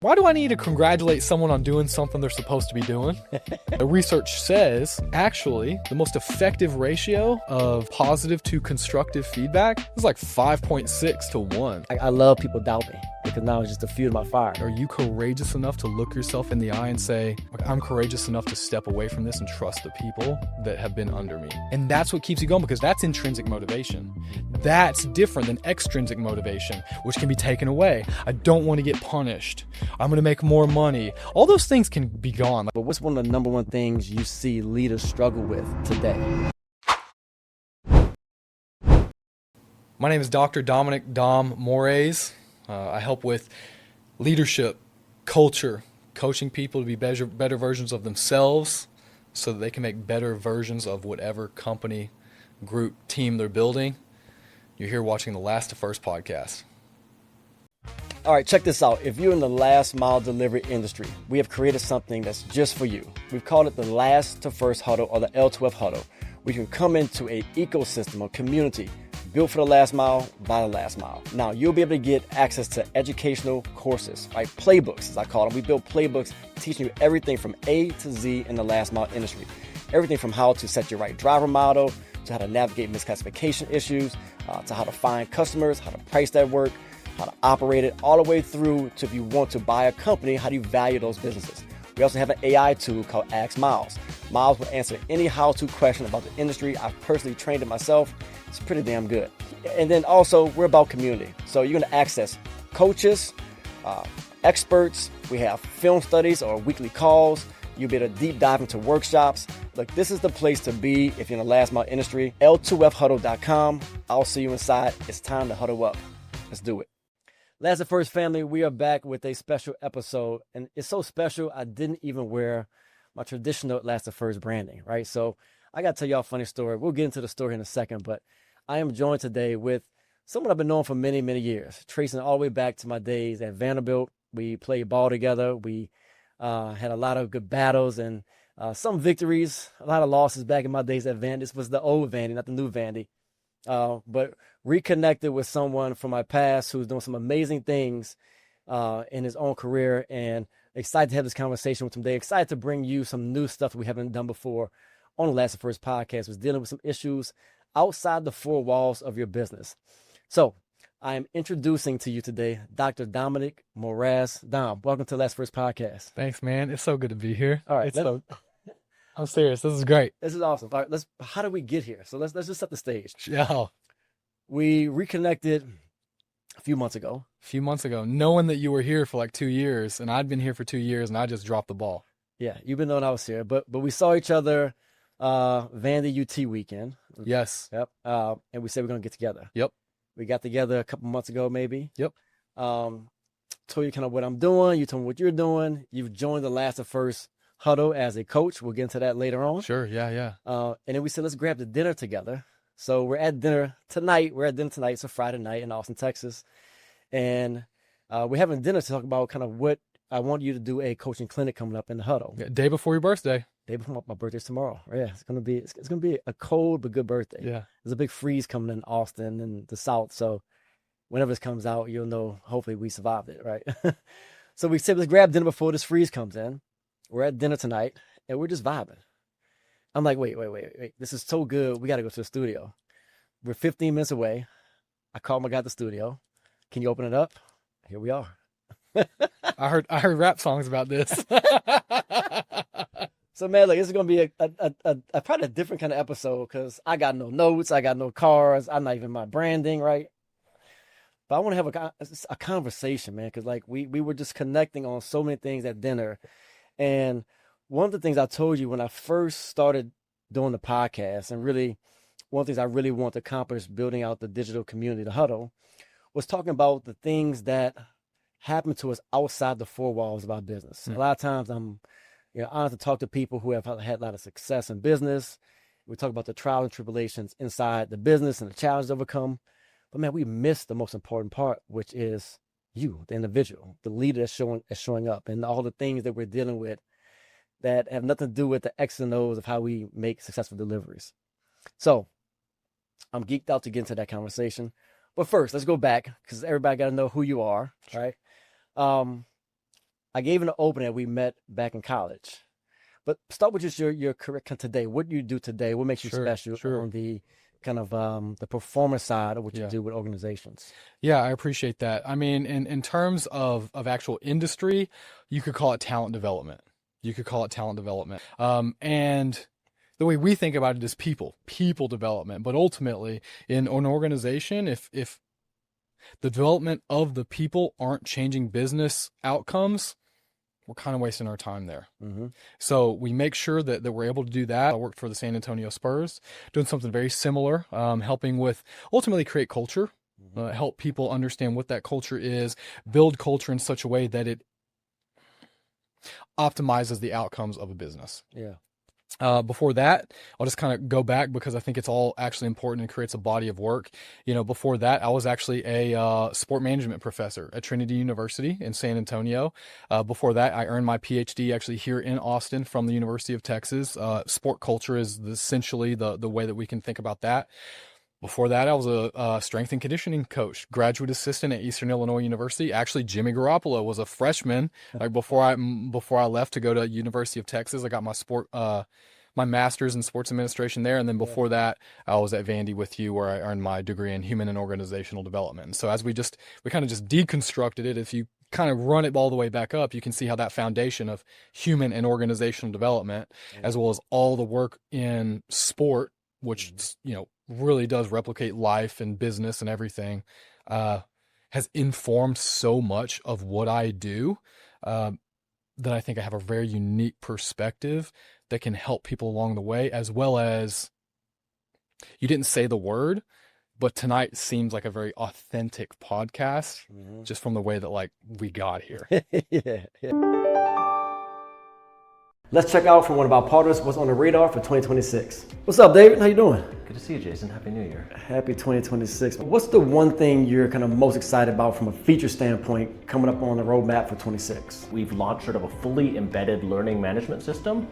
Why do I need to congratulate someone on doing something they're supposed to be doing? The research says, actually, the most effective ratio of positive to constructive feedback is like 5.6 to 1. I love people doubt me because now it's just a fuel to my fire. Are you courageous enough to look yourself in the eye and say, I'm courageous enough to step away from this and trust the people that have been under me? And that's what keeps you going, because that's intrinsic motivation. That's different than extrinsic motivation, which can be taken away. I don't want to get punished. I'm going to make more money. All those things can be gone. But what's one of the number one things you see leaders struggle with today? My name is Dr. Dominic Morais. I help with leadership, culture, coaching people to be better versions of themselves so that they can make better versions of whatever company, group, team they're building. You're here watching the Last2First podcast. All right, check this out. If you're in the last mile delivery industry, we have created something that's just for you. We've called it the Last2First Huddle, or the L2F Huddle. We can come into an ecosystem, a community built for the last mile by the last mile. Now, you'll be able to get access to educational courses, right? Playbooks, as I call them. We build playbooks teaching you everything from A to Z in the last mile industry. Everything from how to set your right driver model, to how to navigate misclassification issues, to how to find customers, how to price that work, how to operate it, all the way through to if you want to buy a company, how do you value those businesses? We also have an AI tool called Ask Miles. Miles will answer any how-to question about the industry. I've personally trained it myself. It's pretty damn good. And then also, we're about community. So you're going to access coaches, experts. We have film studies or weekly calls. You'll be able to deep dive into workshops. Look, this is the place to be if you're in the last mile industry. L2Fhuddle.com. I'll see you inside. It's time to huddle up. Let's do it. Last2First family, we are back with a special episode. And it's so special, I didn't even wear my traditional Last2First branding, right? So I got to tell y'all a funny story. We'll get into the story in a second, but I am joined today with someone I've been knowing for many, many years, tracing all the way back to my days at Vanderbilt. We played ball together. We had a lot of good battles and some victories, a lot of losses back in my days at Vandy. This was the old Vandy, not the new Vandy. But reconnected with someone from my past who's doing some amazing things in his own career, and excited to have this conversation with him today. Excited to bring you some new stuff that we haven't done before on the Last2First podcast, was dealing with some issues outside the four walls of your business. So I am introducing to you today Dr. Dominic Morais. Dom, welcome to the Last2First podcast. Thanks, man. It's so good to be here. All right. I'm serious. This is great. This is awesome. All right, how did we get here? So let's just set the stage. Yeah. We reconnected a few months ago. Knowing that you were here for like 2 years, and I'd been here for 2 years, and I just dropped the ball. Yeah, you've been knowing I was here, but we saw each other Vandy UT weekend. Yes. Yep. And we said we're gonna get together. Yep. We got together a couple months ago, maybe. Yep. Told you kind of what I'm doing. You told me what you're doing. You've joined the Last2First Huddle as a coach. We'll get into that later on. Sure. Yeah. And then we said, let's grab the dinner together. So we're at dinner tonight. It's a Friday night in Austin, Texas. And we're having dinner to talk about kind of what I want you to do, a coaching clinic coming up in the huddle. Yeah, day before your birthday. Day before my birthday's tomorrow. Yeah, it's gonna be a cold but good birthday. Yeah. There's a big freeze coming in Austin and the South. So whenever this comes out, you'll know hopefully we survived it, right? So we said let's grab dinner before this freeze comes in. We're at dinner tonight and we're just vibing. I'm like, wait. This is so good. We got to go to the studio. We're 15 minutes away. I called my guy at the studio. Can you open it up? Here we are. I heard rap songs about this. So man, like this is gonna be a probably a different kind of episode because I got no notes, I got no cars, I'm not even my branding, right? But I want to have a conversation, man, because like we were just connecting on so many things at dinner. And one of the things I told you when I first started doing the podcast, and really one of the things I really want to accomplish building out the digital community, the huddle, was talking about the things that happen to us outside the four walls of our business. A lot of times I'm honored to talk to people who have had a lot of success in business. We talk about the trials and tribulations inside the business and the challenges overcome. But man, we miss the most important part, which is you, the individual, the leader that's showing up, and all the things that we're dealing with that have nothing to do with the X's and O's of how we make successful deliveries. So I'm geeked out to get into that conversation. But first, let's go back because everybody got to know who you are, right? I gave an opening that we met back in college. But start with just your career today. What do you do today? What makes you special on the kind of the performance side of what you do with organizations? Yeah, I appreciate that. I mean, in terms of actual industry, you could call it talent development. And the way we think about it is people development. But ultimately, in an organization, if the development of the people aren't changing business outcomes, we're kind of wasting our time there. Mm-hmm. So we make sure that we're able to do that. I worked for the San Antonio Spurs, doing something very similar, helping with ultimately create culture, help people understand what that culture is, build culture in such a way that it optimizes the outcomes of a business. Yeah. Before that, I'll just kind of go back because I think it's all actually important and creates a body of work. Before that, I was actually a sport management professor at Trinity University in San Antonio. Before that, I earned my PhD actually here in Austin from the University of Texas. Sport culture is essentially the way that we can think about that. Before that, I was a strength and conditioning coach, graduate assistant at Eastern Illinois University. Actually, Jimmy Garoppolo was a freshman. Like before I left to go to University of Texas, I got my master's in sports administration there, and then before that, I was at Vandy with you, where I earned my degree in human and organizational development. And so as we kind of just deconstructed it, if you kind of run it all the way back up, you can see how that foundation of human and organizational development, as well as all the work in sport, which really does replicate life and business and everything, has informed so much of what I do, that I think I have a very unique perspective that can help people along the way, as well as, you didn't say the word, but tonight seems like a very authentic podcast, just from the way that we got here. Yeah. Let's check out from one of our partners what's on the radar for 2026. What's up, David? How you doing? Good to see you, Jason. Happy New Year. Happy 2026. What's the one thing you're kind of most excited about from a feature standpoint coming up on the roadmap for 26? We've launched sort of a fully embedded learning management system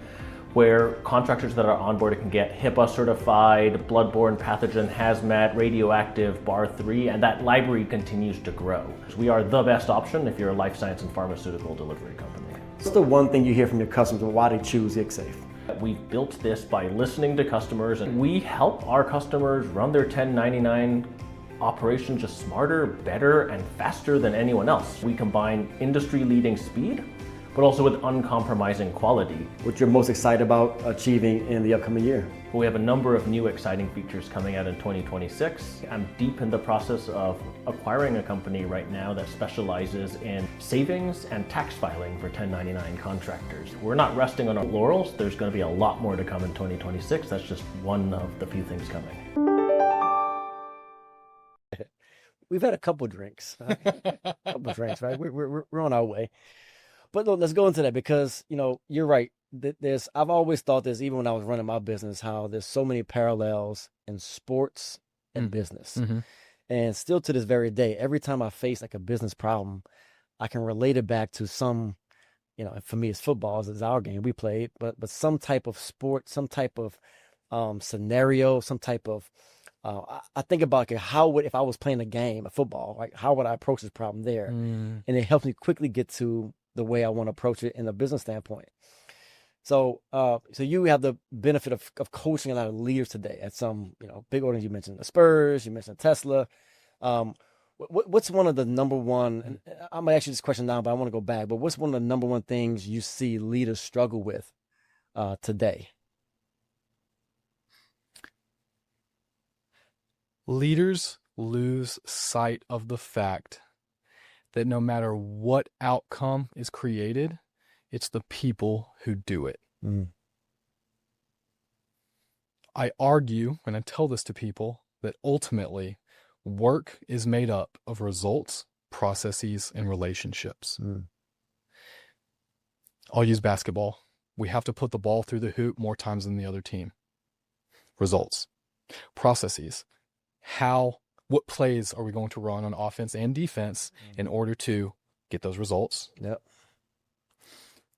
where contractors that are onboarded can get HIPAA certified, bloodborne pathogen, hazmat, radioactive, bar 3, and that library continues to grow. We are the best option if you're a life science and pharmaceutical delivery company. What's the one thing you hear from your customers and why they choose ICSAFE? We've built this by listening to customers, and we help our customers run their 1099 operation just smarter, better, and faster than anyone else. We combine industry-leading speed, but also with uncompromising quality. What you're most excited about achieving in the upcoming year? We have a number of new exciting features coming out in 2026. I'm deep in the process of acquiring a company right now that specializes in savings and tax filing for 1099 contractors. We're not resting on our laurels. There's going to be a lot more to come in 2026. That's just one of the few things coming. We've had a couple drinks, right? Right? We're on our way. But look, let's go into that because, you're right. I've always thought this, even when I was running my business, how there's so many parallels in sports and business. Mm-hmm. And still to this very day, every time I face a business problem, I can relate it back to some, for me, it's football, it's our game we played, but some type of sport, some type of scenario, some type of, I think about if I was playing a game of football, how would I approach this problem there? And it helps me quickly get to the way I want to approach it in a business standpoint. So you have the benefit of coaching a lot of leaders today at some, big organizations. You mentioned the Spurs, you mentioned Tesla. What's one of the number one, and I'm going to ask you this question now, but I want to go back, but what's one of the number one things you see leaders struggle with today? Leaders lose sight of the fact that no matter what outcome is created, it's the people who do it. I argue, and I tell this to people, that ultimately work is made up of results, processes, and relationships. I'll use basketball. We have to put the ball through the hoop more times than the other team. Results. Processes. What plays are we going to run on offense and defense in order to get those results? Yep.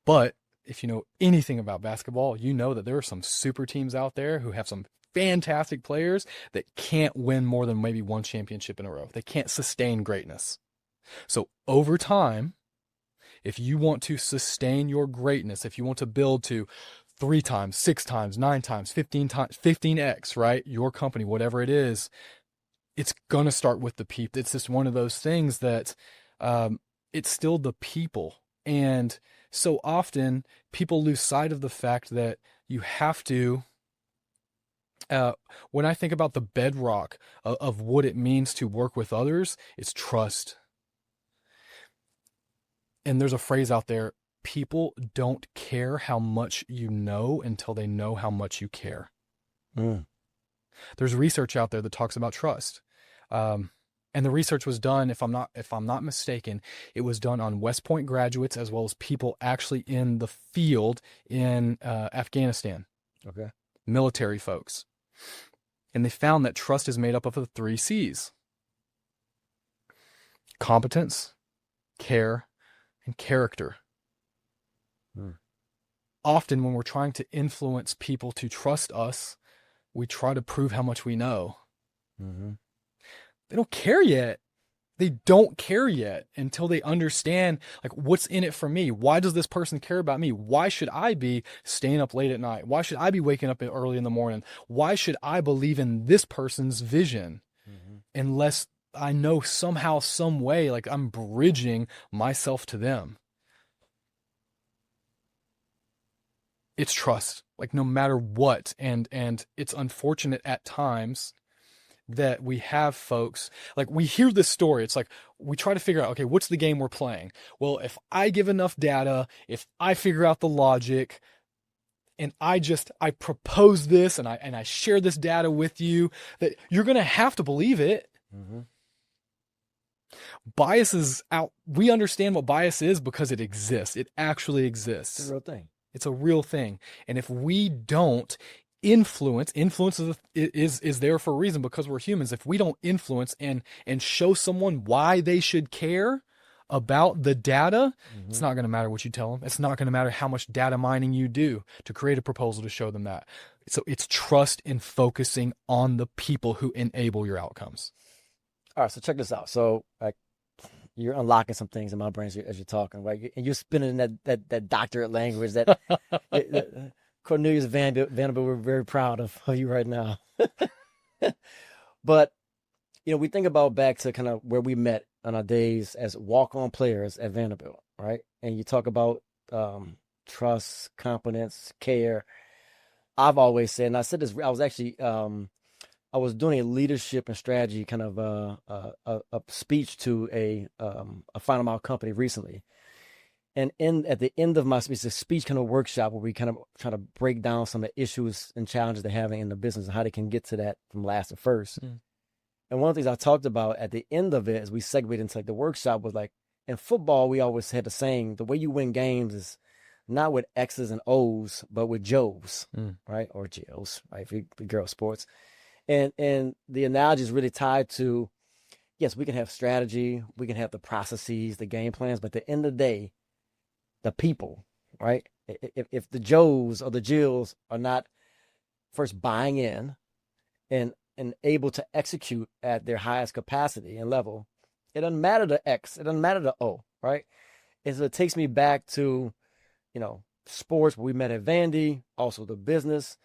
But if you know anything about basketball, you know that there are some super teams out there who have some fantastic players that can't win more than maybe one championship in a row. They can't sustain greatness. So over time, If you want to sustain your greatness, if you want to build to 3 times, 6 times, 9 times, 15 times, 15x, right? Your company, whatever it is, it's going to start with the people. It's just one of those things that it's still the people. And so often people lose sight of the fact that you have to, when I think about the bedrock of what it means to work with others, it's trust. And there's a phrase out there, people don't care how much you know until they know how much you care. There's research out there that talks about trust. And the research was done, if I'm not mistaken, it was done on West Point graduates as well as people actually in the field in Afghanistan. Okay. Military folks. And they found that trust is made up of the 3 C's. Competence, care, and character. Often when we're trying to influence people to trust us, we try to prove how much we know. They don't care yet. They don't care yet until they understand, like, what's in it for me? Why does this person care about me? Why should I be staying up late at night? Why should I be waking up early in the morning? Why should I believe in this person's vision? Unless I know somehow, some way, like I'm bridging myself to them. It's trust, like no matter what. And it's unfortunate at times that we have folks, like we hear this story. It's like, we try to figure out, okay, what's the game we're playing? Well, if I give enough data, if I figure out the logic, and I propose this and I share this data with you, that you're going to have to believe it. Bias is out. We understand what bias is because it exists. It actually exists. It's a real thing. It's a real thing. And if we don't influence is there for a reason, because we're humans. If we don't influence and show someone why they should care about the data, it's not going to matter what you tell them. It's not going to matter how much data mining you do to create a proposal to show them that. So it's trust in focusing on the people who enable your outcomes. All right, so check this out. So you're unlocking some things in my brain as you're talking, right? And you're spinning that doctorate language that Cornelius Vanderbilt, we're very proud of you right now. But, we think about back to kind of where we met on our days as walk-on players at Vanderbilt, right? And you talk about trust, competence, care. I've always said, and I said this, I was actually, I was doing a leadership and strategy kind of a speech to a final mile company recently. And at the end of my speech, the speech kind of workshop where we kind of try to break down some of the issues and challenges they're having in the business and how they can get to that from last to first. And one of the things I talked about at the end of it, as we segued into the workshop, was like, in football, we always had the saying, the way you win games is not with X's and O's, but with Joes, right? Or J's, right? If you girl sports. And the analogy is really tied to, yes, we can have strategy, we can have the processes, the game plans, but at the end of the day, the people, right? If the Joes or the Jills are not first buying in and able to execute at their highest capacity and level, it doesn't matter the X, it doesn't matter the O, right? And so it takes me back to, sports where we met at Vandy, also the business.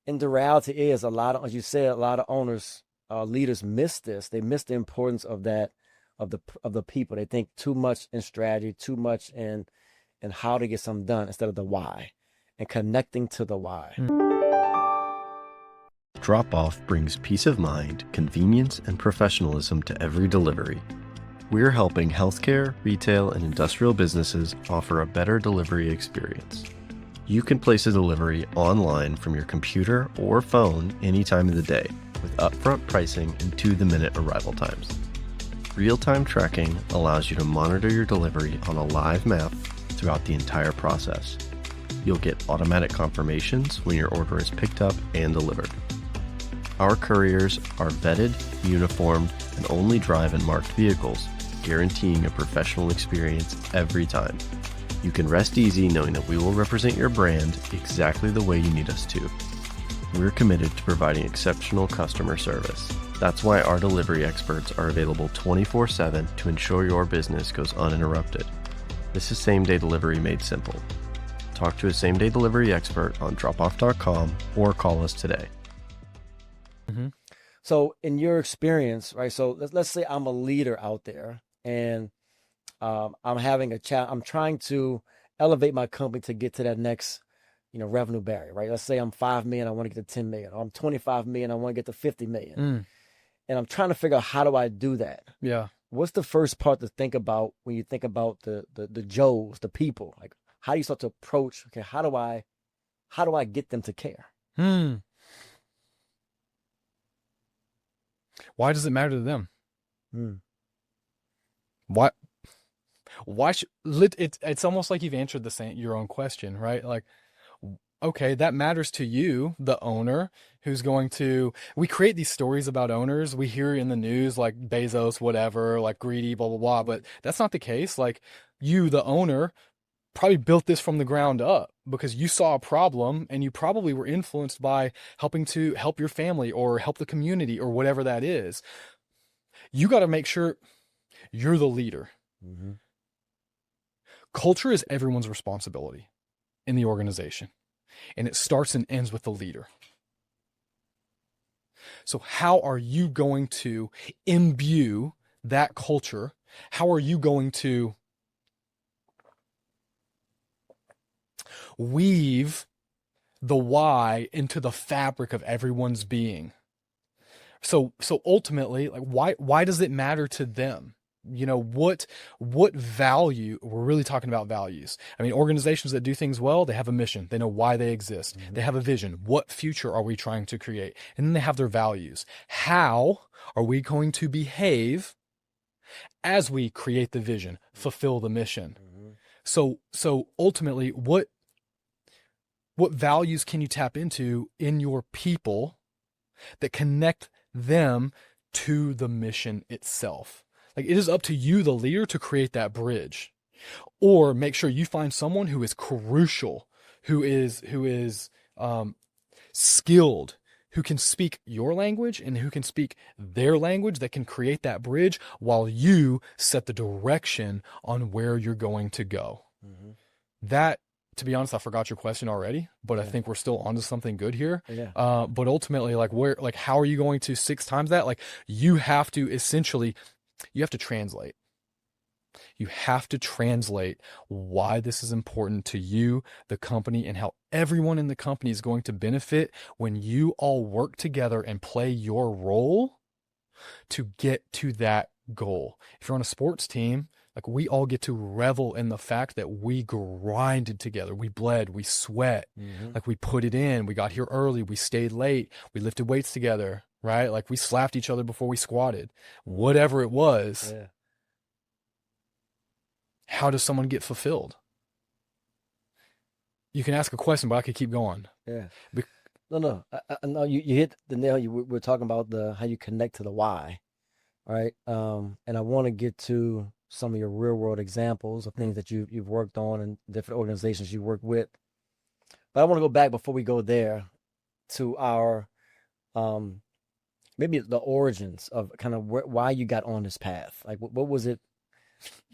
And the reality is as you said, a lot of owners, leaders miss this. They miss the importance of that, of the people. They think too much in strategy, too much in how to get something done instead of the why and connecting to the why. Drop-off brings peace of mind, convenience, and professionalism to every delivery. We're helping healthcare, retail, and industrial businesses offer a better delivery experience. You can place a delivery online from your computer or phone any time of the day with upfront pricing and to-the-minute arrival times. Real-time tracking allows you to monitor your delivery on a live map throughout the entire process. You'll get automatic confirmations when your order is picked up and delivered. Our couriers are vetted, uniformed, and only drive in marked vehicles, guaranteeing a professional experience every time. You can rest easy knowing that we will represent your brand exactly the way you need us to. We're committed to providing exceptional customer service. That's why our delivery experts are available 24/7 to ensure your business goes uninterrupted. This is same-day delivery made simple. Talk to a same-day delivery expert on dropoff.com or call us today. Mm-hmm. So in your experience, right? So let's say I'm a leader out there and I'm having a chat. I'm trying to elevate my company to get to that next, revenue barrier, right? Let's say I'm 5 million, I want to get to 10 million, or I'm 25 million, I want to get to 50 million. And I'm trying to figure out, how do I do that? Yeah. What's the first part to think about when you think about the Joes, the people? Like, how do you start to approach, okay, how do I get them to care? Why does it matter to them? Why should it's almost like you've answered your own question, right? Like, okay, that matters to you, the owner, who's going to, we create these stories about owners. We hear in the news, like Bezos, whatever, like greedy, blah, blah, blah. But that's not the case. Like, you, the owner, probably built this from the ground up because you saw a problem and you probably were influenced by helping to help your family or help the community or whatever that is. You got to make sure you're the leader. Culture is everyone's responsibility in the organization, and it starts and ends with the leader. So how are you going to imbue that culture? How are you going to weave the why into the fabric of everyone's being? So ultimately, like, why does it matter to them? What value, we're really talking about values. I mean, organizations that do things well, they have a mission. They know why they exist. They have a vision. What future are we trying to create? And then they have their values. How are we going to behave as we create the vision, fulfill the mission? So ultimately, what values can you tap into in your people that connect them to the mission itself? Like, it is up to you, the leader, to create that bridge, or make sure you find someone who is crucial, who is skilled, who can speak your language and who can speak their language, that can create that bridge while you set the direction on where you're going to go. That, to be honest, I forgot your question already, but I think we're still onto something good here. But ultimately, how are you going to 6 times that? Like, you have to essentially, you have to translate. You have to translate why this is important to you, the company, and how everyone in the company is going to benefit when you all work together and play your role to get to that goal. If you're on a sports team, like, we all get to revel in the fact that we grinded together. We bled, we sweat, like, we put it in. We got here early, we stayed late, we lifted weights together, right? Like, we slapped each other before we squatted, whatever it was. How does someone get fulfilled? You can ask a question, but I could keep going. No, you hit the nail. We're talking about how you connect to the why, right? And I want to get to some of your real world examples of things that you've worked on and different organizations you work with. But I want to go back before we go there to our maybe the origins of kind of why you got on this path. Like, what was it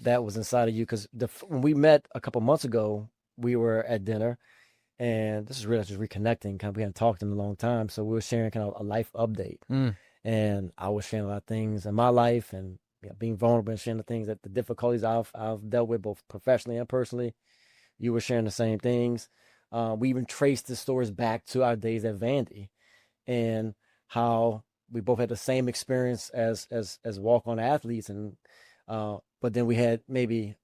that was inside of you? Because when we met a couple months ago, we were at dinner, and this is really just reconnecting. Kind of, we hadn't talked in a long time, so we were sharing kind of a life update. And I was sharing a lot of things in my life, and being vulnerable and sharing the things, that the difficulties I've dealt with both professionally and personally. You were sharing the same things. We even traced the stories back to our days at Vandy, and how we both had the same experience as walk-on athletes, and but then we had maybe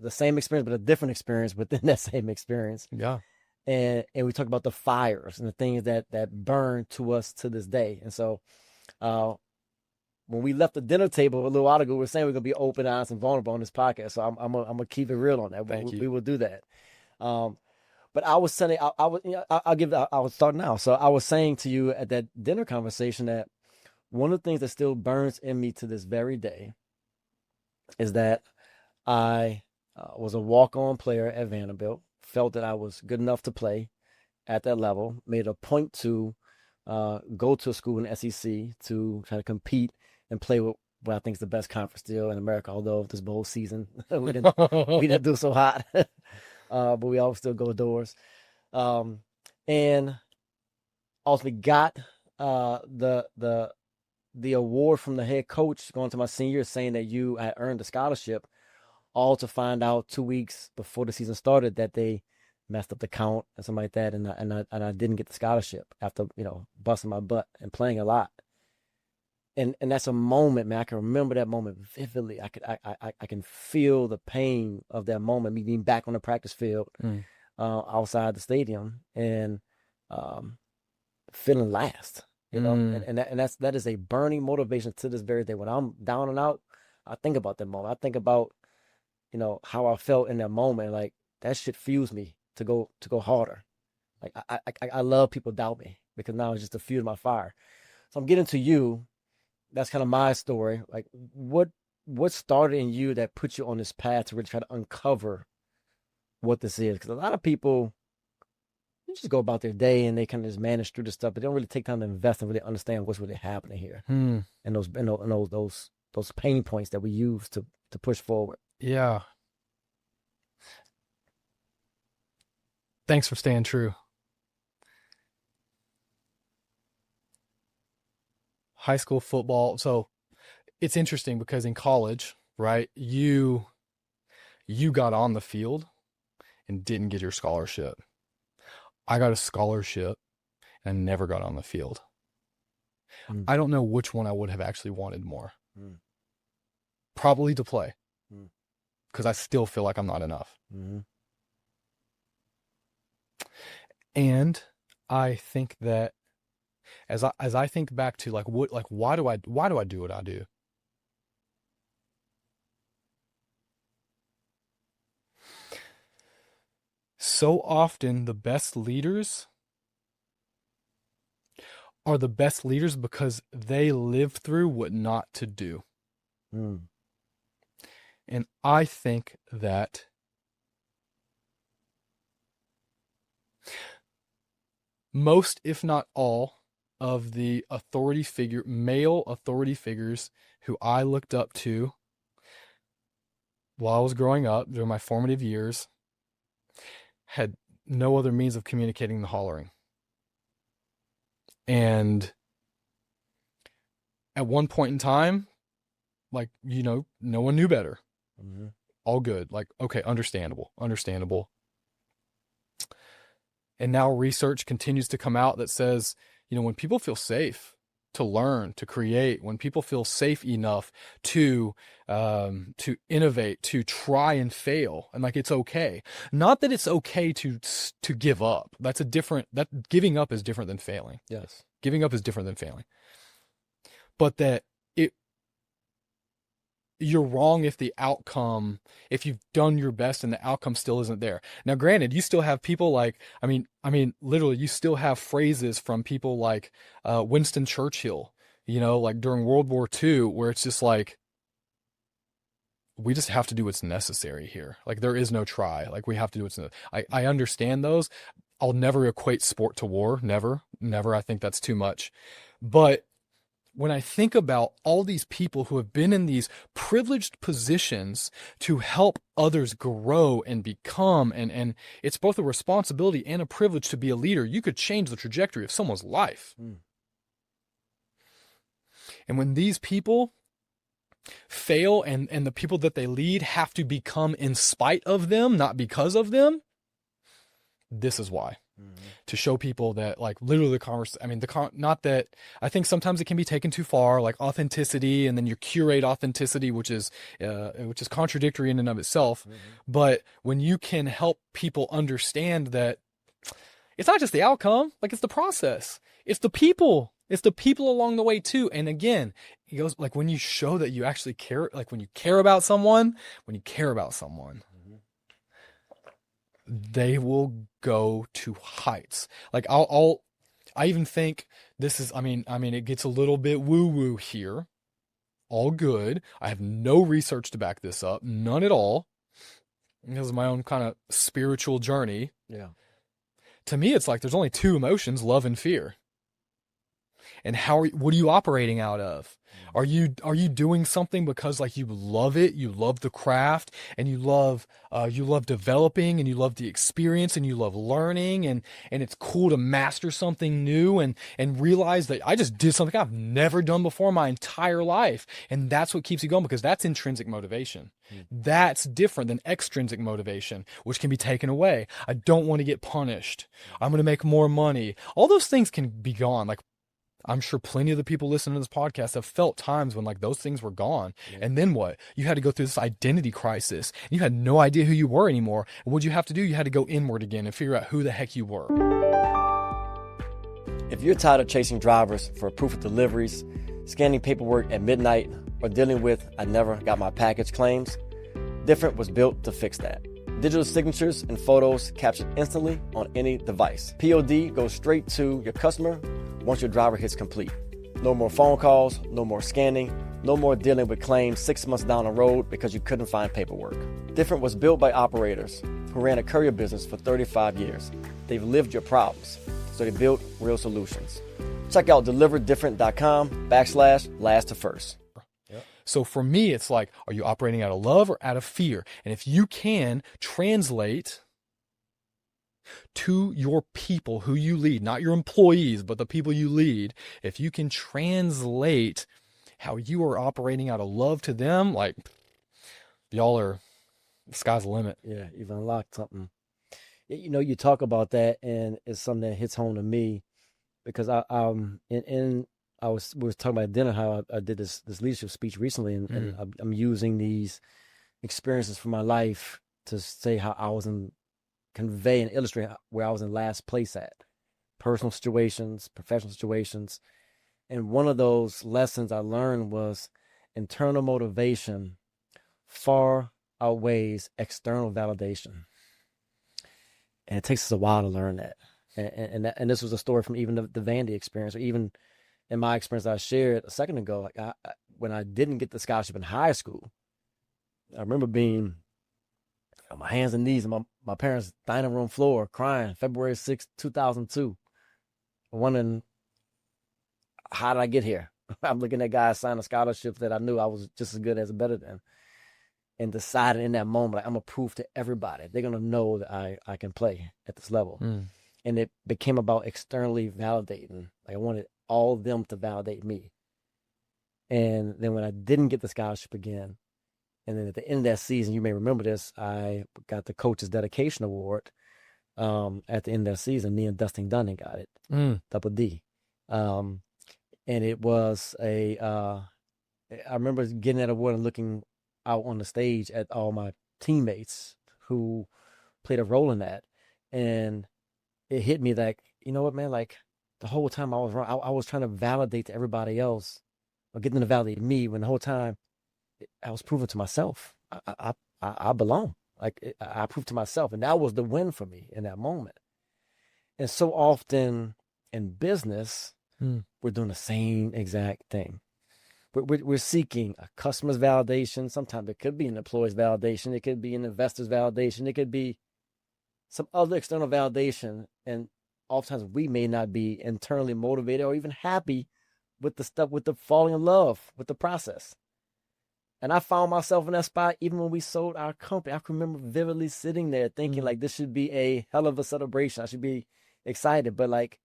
the same experience, but a different experience within that same experience. And we talked about the fires and the things that burn to us to this day. And so when we left the dinner table a little while ago, we were saying we're gonna be open, honest, and vulnerable on this podcast. So I'm gonna keep it real on that. We will do that. But I was saying, I'll start now. So I was saying to you at that dinner conversation that one of the things that still burns in me to this very day is that I was a walk-on player at Vanderbilt, felt that I was good enough to play at that level, made a point to go to a school in the SEC to try to compete and play with what I think is the best conference still in America, although this bowl season we didn't do so hot. But we always still go doors. And ultimately got the award from the head coach going to my senior saying that you had earned the scholarship, all to find out 2 weeks before the season started that they messed up the count and something like that, and I didn't get the scholarship after busting my butt and playing a lot. And that's a moment, man. I can remember that moment vividly. I can feel the pain of that moment, me being back on the practice field, outside the stadium, and feeling last. And that is a burning motivation to this very day. When I'm down and out, I think about that moment. I think about how I felt in that moment. Like, that shit fuels me to go harder. Like, I love people doubt me, because now it's just to fuel my fire. So I'm getting to you. That's kind of my story. Like, what started in you that put you on this path to really try to uncover what this is? Because a lot of people, they just go about their day and they kind of just manage through the stuff, but they don't really take time to invest and really understand what's really happening here, and those pain points that we use to push forward. Yeah. Thanks for staying true. High school football. So it's interesting because in college, right, you got on the field and didn't get your scholarship. I got a scholarship and I never got on the field. I don't know which one I would have actually wanted more. Probably to play, because I still feel like I'm not enough. And I think that as I think back to why do I do what I do? So often the best leaders are the best leaders because they live through what not to do. And I think that most, if not all, of the male authority figures who I looked up to while I was growing up during my formative years had no other means of communicating than hollering. And at one point in time, no one knew better. All good. Like, okay, understandable. And now research continues to come out that says, when people feel safe to learn, to create, when people feel safe enough to innovate, to try and fail, and it's okay. Not that it's okay to give up. That giving up is different than failing. Yes. Giving up is different than failing. But that you're wrong if you've done your best and the outcome still isn't there. Now, granted, you still have people literally, you still have phrases from people like Winston Churchill, during World War II, where it's just like, we just have to do what's necessary here. There is no try. We have to do what's necessary. I understand those. I'll never equate sport to war. Never. I think that's too much. But when I think about all these people who have been in these privileged positions to help others grow and become, and it's both a responsibility and a privilege to be a leader. You could change the trajectory of someone's life. And when these people fail and the people that they lead have to become in spite of them, not because of them, this is why. To show people that literally the conversation, not that, I think sometimes it can be taken too far, authenticity, and then you curate authenticity, which is contradictory in and of itself. But when you can help people understand that it's not just the outcome, it's the process, it's the people along the way too. And again, it goes when you show that you actually care, when you care about someone, they will go to heights. I even think this is, it gets a little bit woo-woo here. All good. I have no research to back this up. None at all. This is my own kind of spiritual journey. Yeah. To me, it's there's only two emotions, love and fear. And what are you operating out of? Are you doing something because like you love it, you love the craft, and you love developing, and you love the experience, and you love learning, and it's cool to master something new and realize that I just did something I've never done before in my entire life, and that's what keeps you going, because that's intrinsic motivation. That's different than extrinsic motivation, which can be taken away. I don't want to get punished. I'm going to make more money. All those things can be gone. Like, I'm sure plenty of the people listening to this podcast have felt times when like those things were gone. Yeah. And then what? You had to go through this identity crisis. You had no idea who you were anymore. And what'd you have to do? You had to go inward again and figure out who the heck you were. If you're tired of chasing drivers for proof of deliveries, scanning paperwork at midnight, or dealing with "I never got my package" claims, Different was built to fix that. Digital signatures and photos captured instantly on any device. POD goes straight to your customer once your driver hits complete. No more phone calls, no more scanning, no more dealing with claims 6 months down the road because you couldn't find paperwork. Different was built by operators who ran a courier business for 35 years. They've lived your problems, so they built real solutions. Check out deliverdifferent.com/last2First. So for me, it's like, are you operating out of love or out of fear? And if you can translate to your people who you lead, not your employees, but the people you lead, if you can translate how you are operating out of love to them, like, the sky's the limit. Yeah, you've unlocked something. You know, you talk about that, and it's something that hits home to me because we were talking about at dinner how I did this leadership speech recently, and I'm using these experiences from my life to say how I was convey and illustrate where I was in last place at personal situations, professional situations. And one of those lessons I learned was internal motivation far outweighs external validation. And it takes us a while to learn that. And this was a story from even the Vandy experience, or even in my experience that I shared a second ago. Like when I didn't get the scholarship in high school, I remember being on my hands and knees on my parents' dining room floor crying, February 6, 2002, wondering, how did I get here? I'm looking at guys signing scholarships that I knew I was just as good as or better than, and deciding in that moment, like, I'm going to prove to everybody, they're going to know that I can play at this level. And it became about externally validating. Like, I wanted all of them to validate me. And then when I didn't get the scholarship again, and then at the end of that season, you may remember this, I got the Coach's Dedication Award at the end of that season. Me and Dustin Dunning got it, double D. And it was I remember getting that award and looking out on the stage at all my teammates who played a role in that. And it hit me like, you know what, man, like the whole time I was wrong, I was trying to validate to everybody else, or get them to validate me, when the whole time I was proving to myself I belong. Like, I proved to myself, and that was the win for me in that moment. And so often in business, we're doing the same exact thing. We're seeking a customer's validation. Sometimes it could be an employee's validation. It could be an investor's validation. It could be some other external validation. And oftentimes we may not be internally motivated or even happy with the stuff, with the falling in love with the process. And I found myself in that spot even when we sold our company. I can remember vividly sitting there thinking, like, this should be a hell of a celebration. I should be excited. But, like,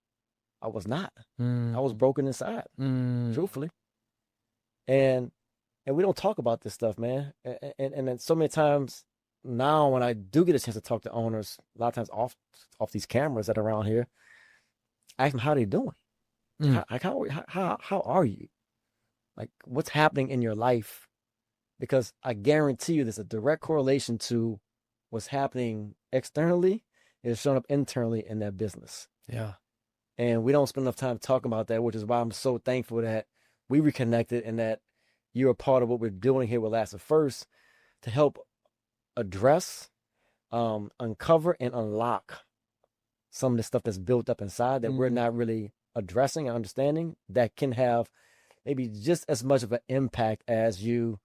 I was not. I was broken inside, truthfully. And we don't talk about this stuff, man. And then so many times now, when I do get a chance to talk to owners, a lot of times off these cameras that are around here, I ask them, how are they doing? How are you? Like, what's happening in your life? Because I guarantee you there's a direct correlation to what's happening externally is showing up internally in that business. Yeah. And we don't spend enough time talking about that, which is why I'm so thankful that we reconnected and that you're a part of what we're doing here with Last2First to help address, uncover, and unlock some of the stuff that's built up inside that we're not really addressing and understanding, that can have maybe just as much of an impact as you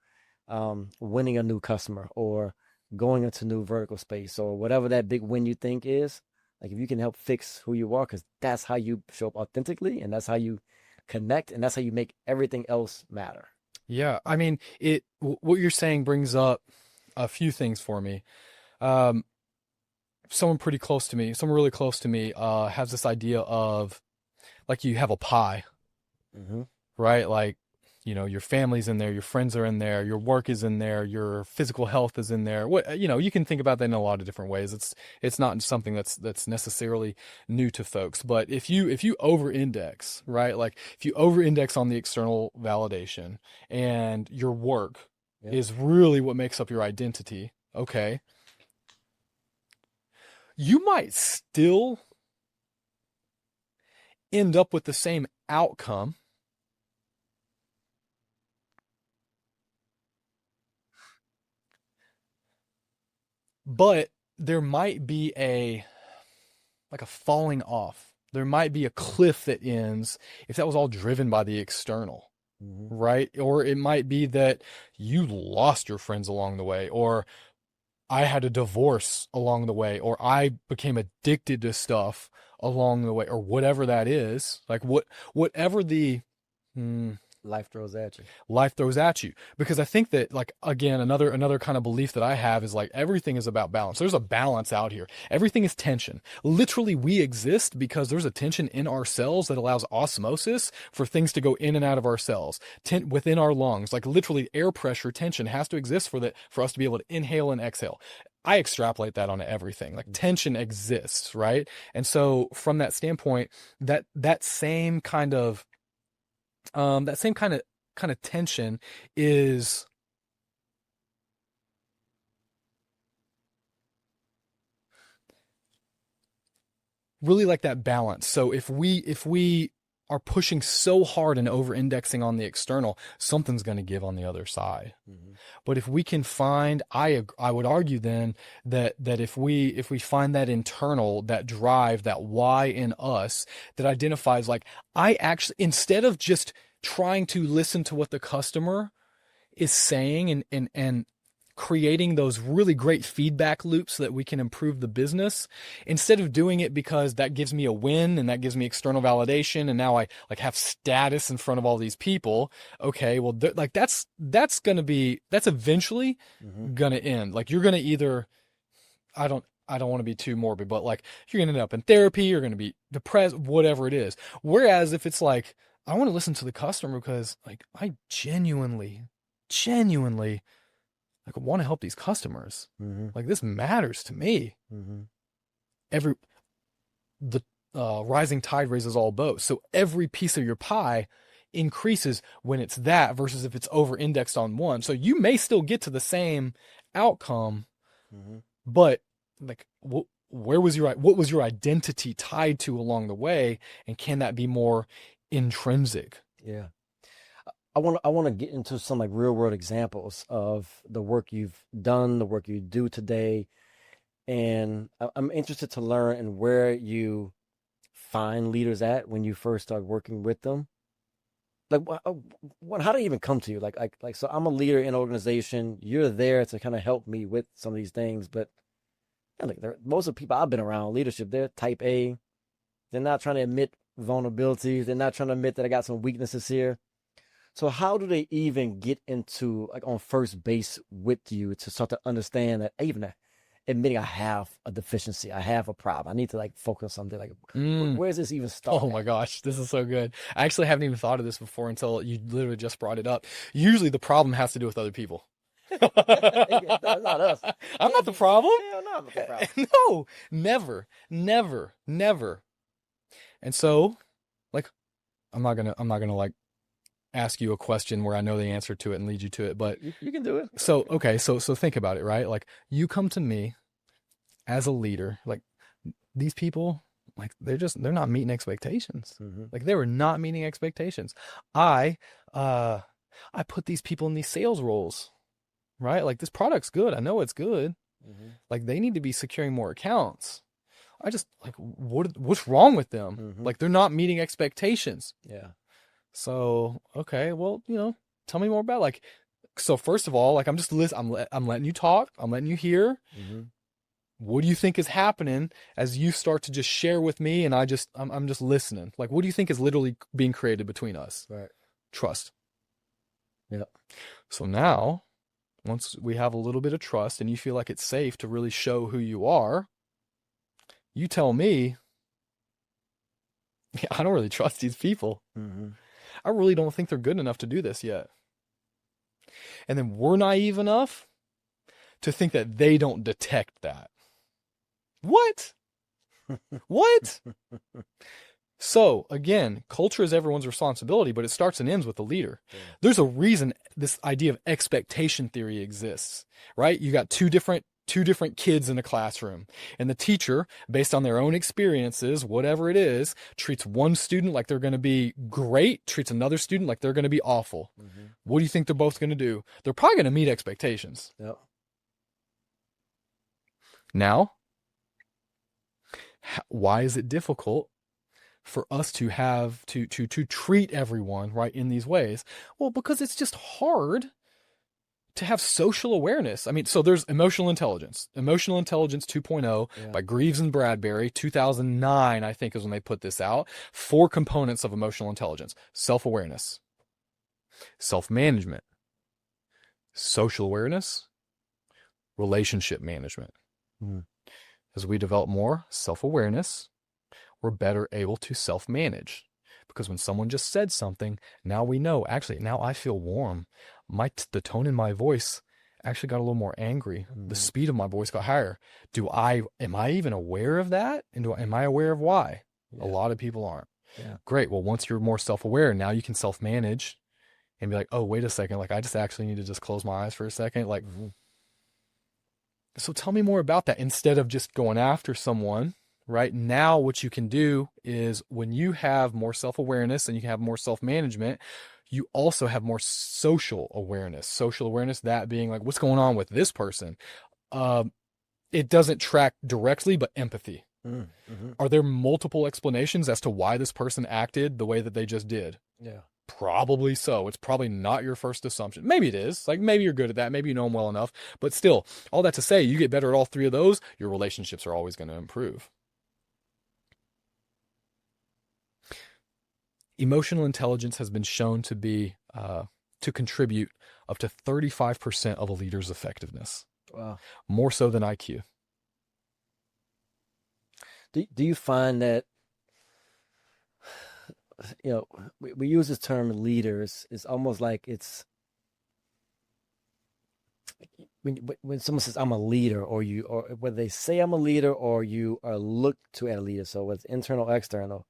winning a new customer or going into new vertical space or whatever that big win you think is. Like, if you can help fix who you are, because that's how you show up authentically, and that's how you connect, and that's how you make everything else matter. Yeah. I mean, what you're saying brings up a few things for me. Someone pretty close to me, someone really close to me, has this idea of like you have a pie, right? Like, your family's in there, your friends are in there, your work is in there, your physical health is in there. You can think about that in a lot of different ways. It's not something that's necessarily new to folks. But if you over-index, right? Like if you over-index on the external validation and your work is really what makes up your identity, okay, you might still end up with the same outcome, but there might be a falling off. There might be a cliff that ends if that was all driven by the external, right? Or it might be that you lost your friends along the way, or I had a divorce along the way, or I became addicted to stuff along the way, or whatever that is. Like whatever the life throws at you. Because I think that, like, again, another kind of belief that I have is like everything is about balance. There's a balance out here. Everything is tension. Literally, we exist because there's a tension in our cells that allows osmosis for things to go in and out of our cells, within our lungs. Like literally, air pressure tension has to exist for us to be able to inhale and exhale. I extrapolate that onto everything. Like tension exists, right? And so from that standpoint, that same kind of tension is really like that balance. So if we are pushing so hard and over-indexing on the external, something's going to give on the other side. But if we can find, I would argue then that if we find that internal, that drive, that why in us that identifies, like, I actually, instead of just trying to listen to what the customer is saying and creating those really great feedback loops so that we can improve the business, instead of doing it because that gives me a win and that gives me external validation and now I like have status in front of all these people. Okay, well, like that's eventually gonna end. Like you're gonna either, I don't want to be too morbid, but like you're gonna end up in therapy, you're gonna be depressed, whatever it is. Whereas if it's like, I want to listen to the customer because like I genuinely like want to help these customers. Like this matters to me. The rising tide raises all boats. So every piece of your pie increases when it's that versus if it's over indexed on one. So you may still get to the same outcome, but like what was your identity tied to along the way? And can that be more intrinsic? Yeah. I want to get into some like real world examples of the work you've done, the work you do today. And I'm interested to learn and where you find leaders at when you first start working with them. Like how do you even come to you? Like, so I'm a leader in an organization. You're there to kind of help me with some of these things. But like most of the people I've been around leadership, they're type A. They're not trying to admit vulnerabilities. They're not trying to admit that I got some weaknesses here. So how do they even get into like on first base with you to start to understand that even admitting I have a deficiency, I have a problem, I need to like focus on something, like where's this even start? Oh my gosh, this is so good. I actually haven't even thought of this before until you literally just brought it up. Usually the problem has to do with other people. That's not us. I'm not the problem. Hell no, I'm not the problem. No, never. And so, like, I'm not gonna like ask you a question where I know the answer to it and lead you to it, but you can do it. So, okay. So think about it, right? Like you come to me as a leader, like these people, like they're not meeting expectations. Like they were not meeting expectations. I put these people in these sales roles, right? Like this product's good. I know it's good. Like they need to be securing more accounts. I just like, what's wrong with them? Like they're not meeting expectations. Yeah. So, okay, well, tell me more about so first of all, like I'm just I'm letting you talk. I'm letting you hear. What do you think is happening as you start to just share with me and I'm just listening? Like, what do you think is literally being created between us? Right. Trust. Yeah. So now, once we have a little bit of trust and you feel like it's safe to really show who you are, you tell me, yeah, I don't really trust these people. Mm-hmm. I really don't think they're good enough to do this yet. And then we're naive enough to think that they don't detect that. What? What? So again, culture is everyone's responsibility, but it starts and ends with the leader. Yeah. There's a reason this idea of expectation theory exists, right? You got two different kids in a classroom, and the teacher, based on their own experiences, whatever it is, treats one student like they're going to be great, treats another student like they're going to be awful. Mm-hmm. What do you think they're both going to do? They're probably going to meet expectations. Yep. Now, why is it difficult for us to have to treat everyone right in these ways? Well, because it's just hard to have social awareness. I mean, so there's Emotional Intelligence 2.0 by Greaves and Bradbury, 2009, I think is when they put this out. 4 components of emotional intelligence: self-awareness, self-management, social awareness, relationship management. As we develop more self-awareness, we're better able to self-manage. Because when someone just said something, now we know, actually, now I feel warm. The tone in my voice actually got a little more angry. The speed of my voice got higher. Am I even aware of that? And am I aware of why? Yeah. A lot of people aren't. Yeah. Great. Well, once you're more self-aware, now you can self-manage and be like, oh, wait a second. Like, I just actually need to just close my eyes for a second. Like, So tell me more about that instead of just going after someone. Right now, what you can do is when you have more self-awareness and you can have more self-management, you also have more social awareness. Social awareness, that being like, what's going on with this person? It doesn't track directly, but empathy. Mm-hmm. Are there multiple explanations as to why this person acted the way that they just did? Yeah. Probably so. It's probably not your first assumption. Maybe it is. Like, maybe you're good at that. Maybe you know them well enough. But still, all that to say, you get better at all 3 of those, your relationships are always going to improve. Emotional intelligence has been shown to be to contribute up to 35% of a leader's effectiveness. Wow. More so than IQ. Do you find that, you know, we use this term leaders, it's almost like it's when someone says I'm a leader, or whether they say I'm a leader or you are looked to as a leader, so whether it's internal or external,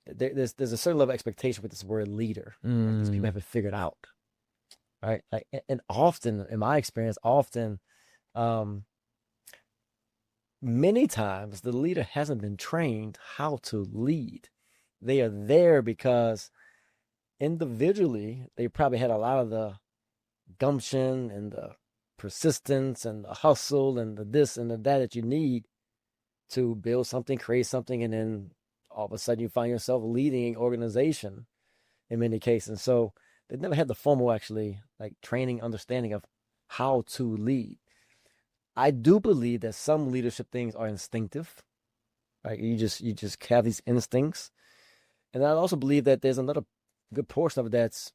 there's a certain level of expectation with this word leader. Like, these people have it figured out, right? Like, and often, in my experience, many times the leader hasn't been trained how to lead. They are there because individually they probably had a lot of the gumption and the persistence and the hustle and the this and the that you need to build something, create something, and then all of a sudden you find yourself leading an organization in many cases. So they never had the formal, actually, like, training, understanding of how to lead. I do believe that some leadership things are instinctive. Right? You just have these instincts. And I also believe that there's another good portion of it that's,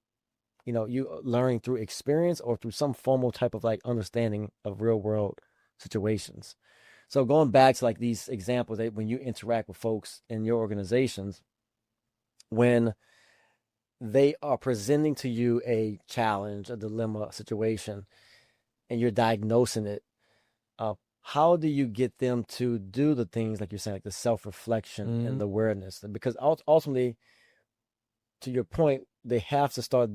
you know, you learning through experience or through some formal type of, like, understanding of real world situations. So going back to, like, these examples that when you interact with folks in your organizations, when they are presenting to you a challenge, a dilemma, a situation, and you're diagnosing it, how do you get them to do the things like you're saying, like the self-reflection and the awareness? Because ultimately, to your point, they have to start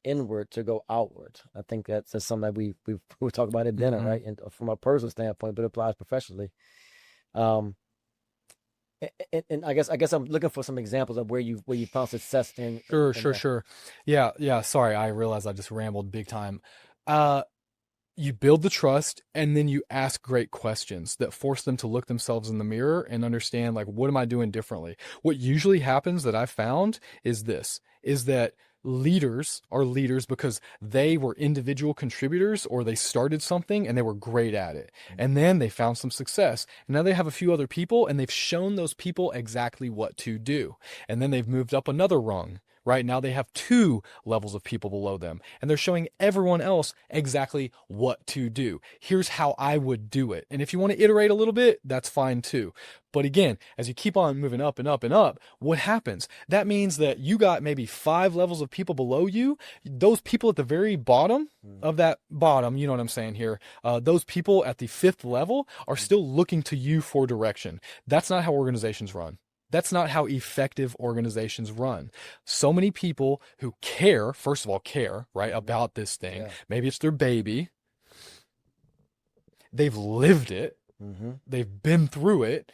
inward to go outward. I think that's something that we talk about at dinner, right? And from a personal standpoint, but it applies professionally. And I guess I'm looking for some examples of where you found success in. Sure. Yeah. Sorry, I realized I just rambled big time. You build the trust, and then you ask great questions that force them to look themselves in the mirror and understand, like, what am I doing differently? What usually happens that I've found is that leaders are leaders because they were individual contributors or they started something and they were great at it. And then they found some success. And now they have a few other people and they've shown those people exactly what to do. And then they've moved up another rung. Right now they have 2 levels of people below them and they're showing everyone else exactly what to do. Here's how I would do it. And if you want to iterate a little bit, that's fine too. But again, as you keep on moving up and up and up, what happens? That means that you got maybe 5 levels of people below you. Those people at the very bottom of that bottom, you know what I'm saying here, those people at the 5th level are still looking to you for direction. That's not how organizations run. That's not how effective organizations run. So many people who care, first of all, care, right, about this thing. Yeah. Maybe it's their baby. They've lived it. They've been through it.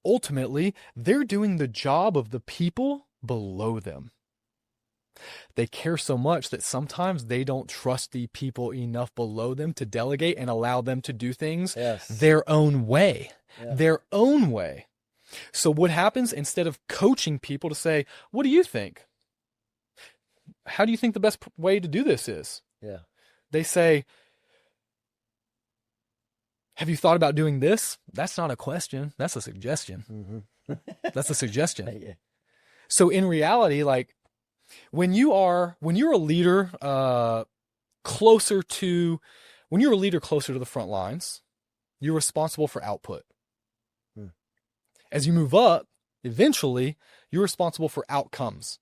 Ultimately, they're doing the job of the people below them. They care so much that sometimes they don't trust the people enough below them to delegate and allow them to do things their own way. Their own way. So what happens, instead of coaching people to say, what do you think? How do you think the best way to do this is? Yeah. They say, have you thought about doing this? That's not a question. That's a suggestion. That's a suggestion. Yeah. So in reality, like when you're a leader, closer to the front lines, you're responsible for output. As you move up, eventually, you're responsible for outcomes.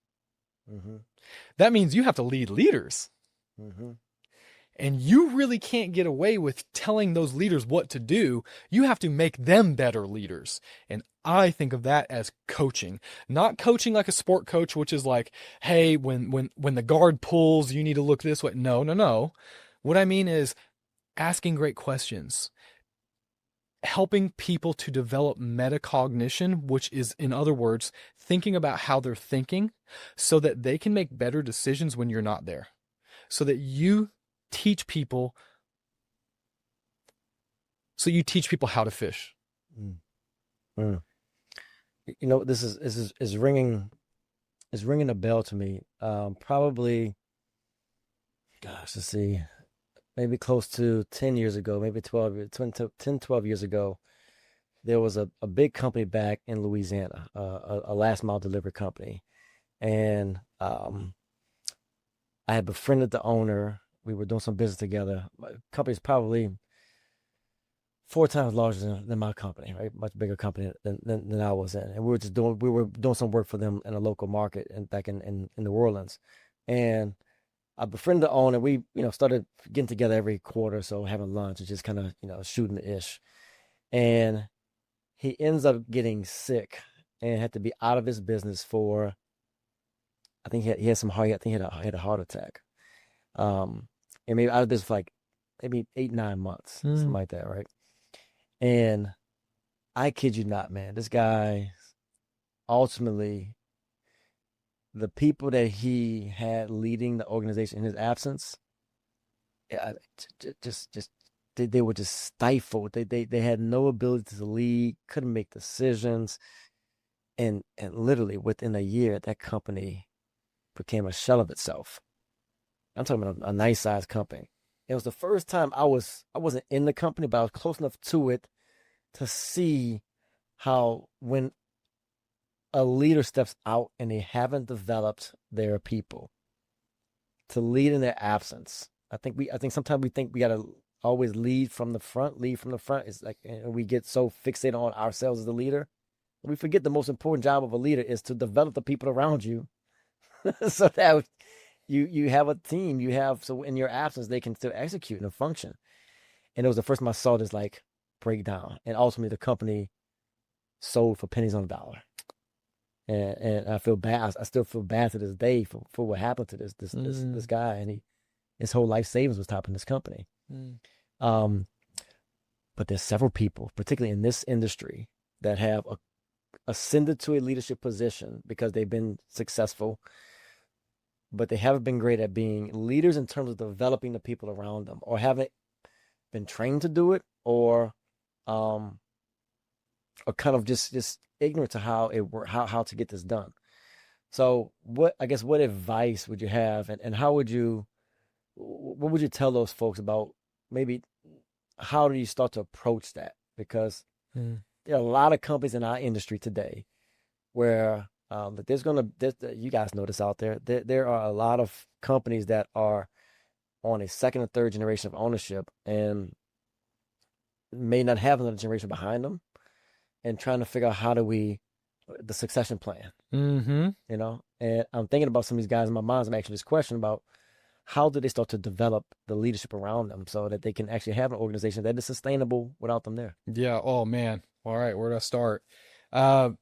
That means you have to lead leaders. And you really can't get away with telling those leaders what to do. You have to make them better leaders. And I think of that as coaching. Not coaching like a sport coach, which is like, hey, when the guard pulls, you need to look this way. No. What I mean is asking great questions. Helping people to develop metacognition, which is, in other words, thinking about how they're thinking so that they can make better decisions when you're not there. So that you teach people how to fish. You know, this is ringing a bell to me. Probably, gosh, let's see. Maybe close to 10 years ago, maybe 12 years ago, there was a big company back in Louisiana, a last mile delivery company. And I had befriended the owner. We were doing some business together. My company's probably 4 times larger than my company, right? Much bigger company than I was in. And we were doing some work for them in a local market and back in New Orleans. And I befriended the owner. We, started getting together every quarter, so having lunch and just kind of, shooting the ish. And he ends up getting sick and had to be out of his business for, I think he had a heart attack. And maybe out of this for like maybe 8-9 months, something like that, right? And I kid you not, man, this guy ultimately, the people that he had leading the organization in his absence, they were just stifled. They had no ability to lead, couldn't make decisions, and literally within a year, that company became a shell of itself. I'm talking about a nice sized company. It was the first time I wasn't in the company, but I was close enough to it to see how when a leader steps out and they haven't developed their people to lead in their absence. I think sometimes we think we gotta always lead from the front. It's like, and we get so fixated on ourselves as the leader. We forget the most important job of a leader is to develop the people around you so that you have a team, so in your absence, they can still execute and function. And it was the first time I saw this like breakdown. And ultimately the company sold for pennies on the dollar. And I feel bad. I still feel bad to this day for what happened to this guy, and his whole life savings was tied in this company. But there's several people, particularly in this industry, that have ascended to a leadership position because they've been successful, but they haven't been great at being leaders in terms of developing the people around them, or haven't been trained to do it, or kind of just ignorant to how it works, how to get this done. So what advice would you have, and what would you tell those folks about maybe how do you start to approach that? Because there are a lot of companies in our industry today where you guys know this out there. There are a lot of companies that are on a second or third generation of ownership and may not have another generation behind them, and trying to figure out the succession plan. Mm-hmm. You know, and I'm thinking about some of these guys in my mind. I'm asking this question about how do they start to develop the leadership around them so that they can actually have an organization that is sustainable without them there. Yeah. Oh man. All right. Where do I start? So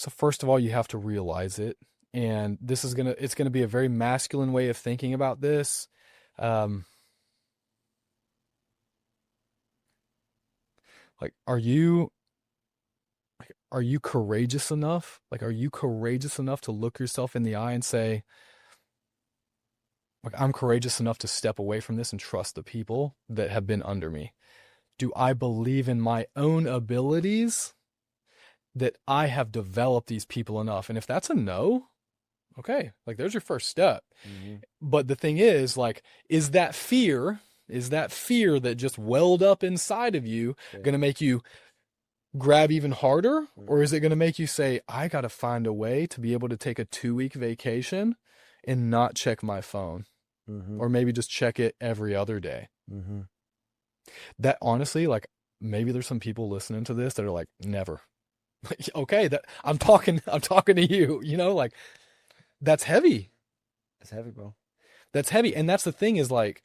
first of all, you have to realize it. And it's gonna be a very masculine way of thinking about this. Like, are you courageous enough? Like, are you courageous enough to look yourself in the eye and say, like, I'm courageous enough to step away from this and trust the people that have been under me? Do I believe in my own abilities that I have developed these people enough? And if that's a no, okay, like there's your first step. Mm-hmm. But the thing is, like, is that fear that just welled up inside of you going to make you grab even harder? Or is it going to make you say, I got to find a way to be able to take a 2-week vacation and not check my phone? Or maybe just check it every other day. That honestly, like, maybe there's some people listening to this that are like, never. Okay, that I'm talking to you, you know, like, that's heavy. It's heavy, bro. That's heavy. And that's the thing is, like,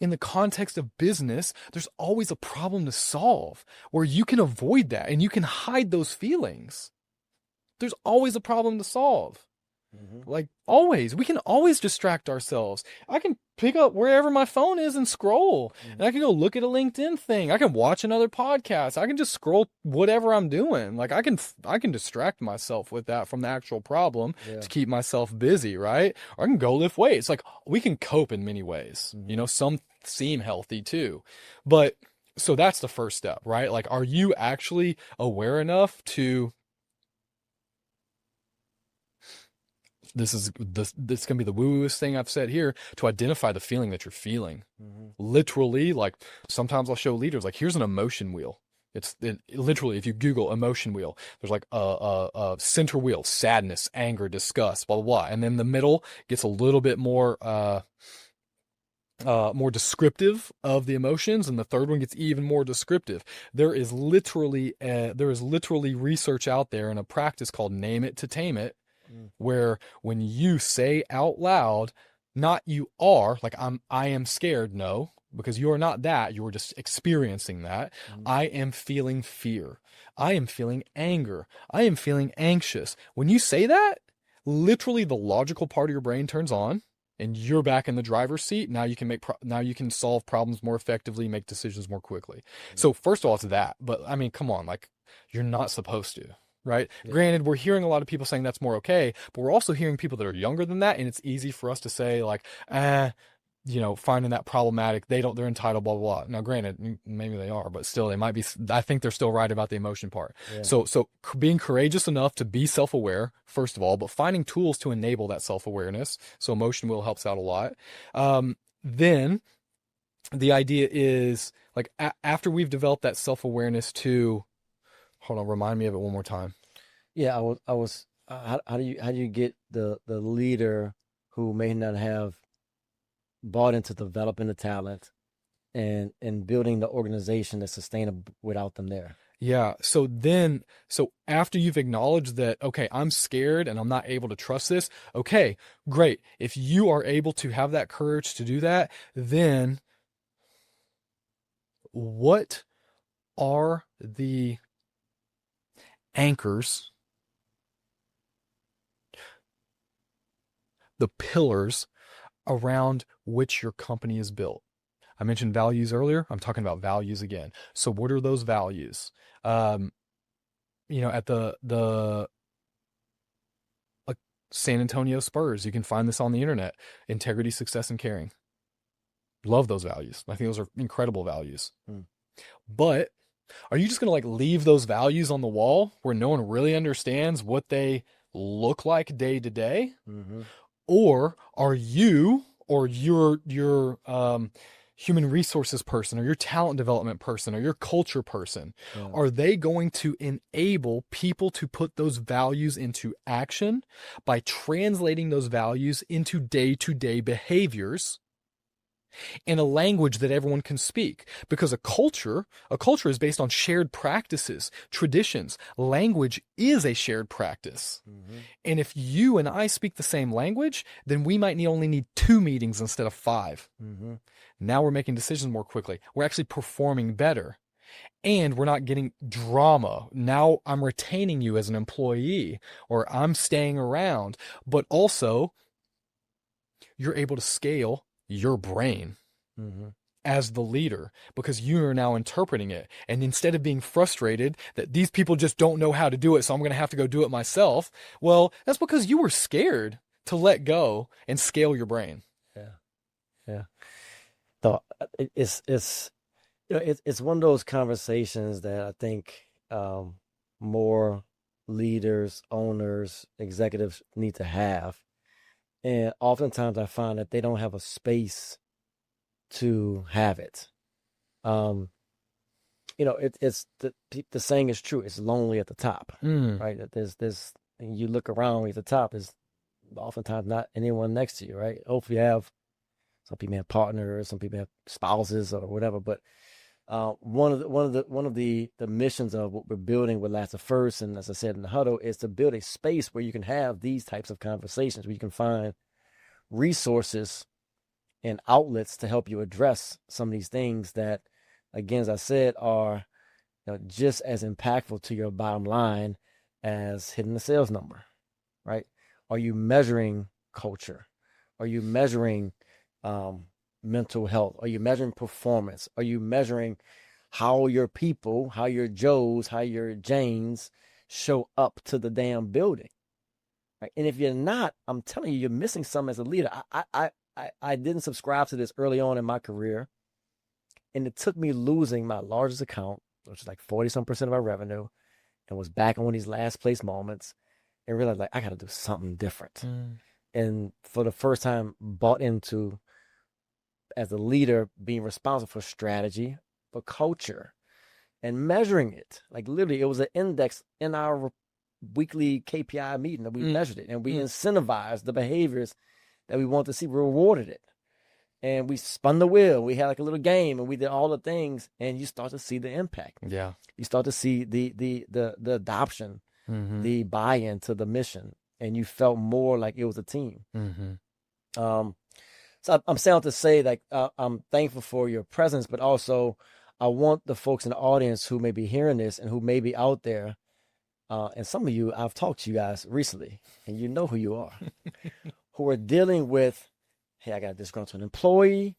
in the context of business, there's always a problem to solve where you can avoid that and you can hide those feelings. There's always a problem to solve. Like, always. We can always distract ourselves. I can pick up wherever my phone is and scroll. And I can go look at a LinkedIn thing. I can watch another podcast. I can just scroll whatever I'm doing. Like, I can distract myself with that from the actual problem to keep myself busy, right? Or I can go lift weights. Like, we can cope in many ways. You know, some seem healthy too. But so that's the first step, right? Like, are you actually aware enough to... This can be the woo-wooest thing I've said here, to identify the feeling that you're feeling. Literally, like, sometimes I'll show leaders, like, here's an emotion wheel. Literally, if you Google emotion wheel, there's like a center wheel, sadness, anger, disgust, blah, blah, blah. And then the middle gets a little bit more descriptive of the emotions, and the third one gets even more descriptive. There is literally research out there and a practice called name it to tame it, where when you say out loud, not you are, like, I am scared, no, because you are not that, you are just experiencing that. I am feeling fear. I am feeling anger. I am feeling anxious. When you say that, literally the logical part of your brain turns on and you're back in the driver's seat. Now you can solve problems more effectively, make decisions more quickly. So first of all, it's that, but I mean, come on, like, you're not supposed to. Right. Yeah. Granted, we're hearing a lot of people saying that's more okay, but we're also hearing people that are younger than that. And it's easy for us to say, like, you know, finding that problematic. They're entitled, blah, blah, blah. Now, granted, maybe they are, but still they might be. I think they're still right about the emotion part. Yeah. So being courageous enough to be self-aware, first of all, but finding tools to enable that self-awareness. So emotion wheel helps out a lot. Then the idea is, like, after we've developed that self-awareness to... Hold on, remind me of it one more time. Yeah, I was. How do you get the leader who may not have bought into developing the talent and building the organization that's sustainable without them there? Yeah. So after you've acknowledged that, okay, I'm scared and I'm not able to trust this. Okay, great. If you are able to have that courage to do that, then what are the anchors, the pillars around which your company is built? I mentioned values earlier. I'm talking about values again. So what are those values? You know, at the like San Antonio Spurs, you can find this on the internet: integrity, success, and caring. Love those values. I think those are incredible values. But are you just going to like leave those values on the wall where no one really understands what they look like day to day? Mm-hmm. Or are you or your human resources person or your talent development person or your culture person, Yeah. are they going to enable people to put those values into action by translating those values into day-to-day behaviors in a language that everyone can speak? Because a culture is based on shared practices, traditions. Language is a shared practice. Mm-hmm. And if you and I speak the same language, then we might only need 2 meetings instead of 5. Mm-hmm. Now we're making decisions more quickly. We're actually performing better. And we're not getting drama. Now I'm retaining you as an employee, or I'm staying around. But also, you're able to scale your brain Mm-hmm. as the leader because you are now interpreting it. And instead of being frustrated that these people just don't know how to do it, so I'm going to have to go do it myself, well, that's because you were scared to let go and scale your brain. Yeah. Yeah. So it's it's one of those conversations that I think more leaders, owners, executives need to have. And oftentimes I find that they don't have a space to have it. It's the saying is true. It's lonely at the top, right? That there's and you look around at the top is oftentimes not anyone next to you, right? Hopefully you have some people have partners, some people have spouses or whatever. But one of the missions of what we're building with Last2First, and as I said in the huddle, is to build a space where you can have these types of conversations, where you can find resources and outlets to help you address some of these things that, again, as I said, are just as impactful to your bottom line as hitting the sales number, right? Are you measuring culture? Are you measuring mental health? Are you measuring performance? Are you measuring how your people, how your Joes, how your Janes show up to the damn building? Right? And if you're not, I'm telling you, you're missing something as a leader. I didn't subscribe to this early on in my career, and it took me losing my largest account, which is like 40-some% of our revenue, and was back on these last place moments, and realized like I got to do something different. And for the first time, bought into, as a leader, being responsible for strategy, for culture, and measuring it. Like literally, it was an index in our weekly KPI meeting that we measured it, and we incentivized the behaviors that we want to see. We rewarded it, and we spun the wheel. We had like a little game, and we did all the things, and you start to see the impact. Yeah, you start to see the adoption, the buy-in to the mission, and you felt more like it was a team. So I'm saying to say like I'm thankful for your presence, but also I want the folks in the audience who may be hearing this and who may be out there, and some of you, I've talked to you guys recently, and you know who you are, who are dealing with, hey, I got a disgruntled employee,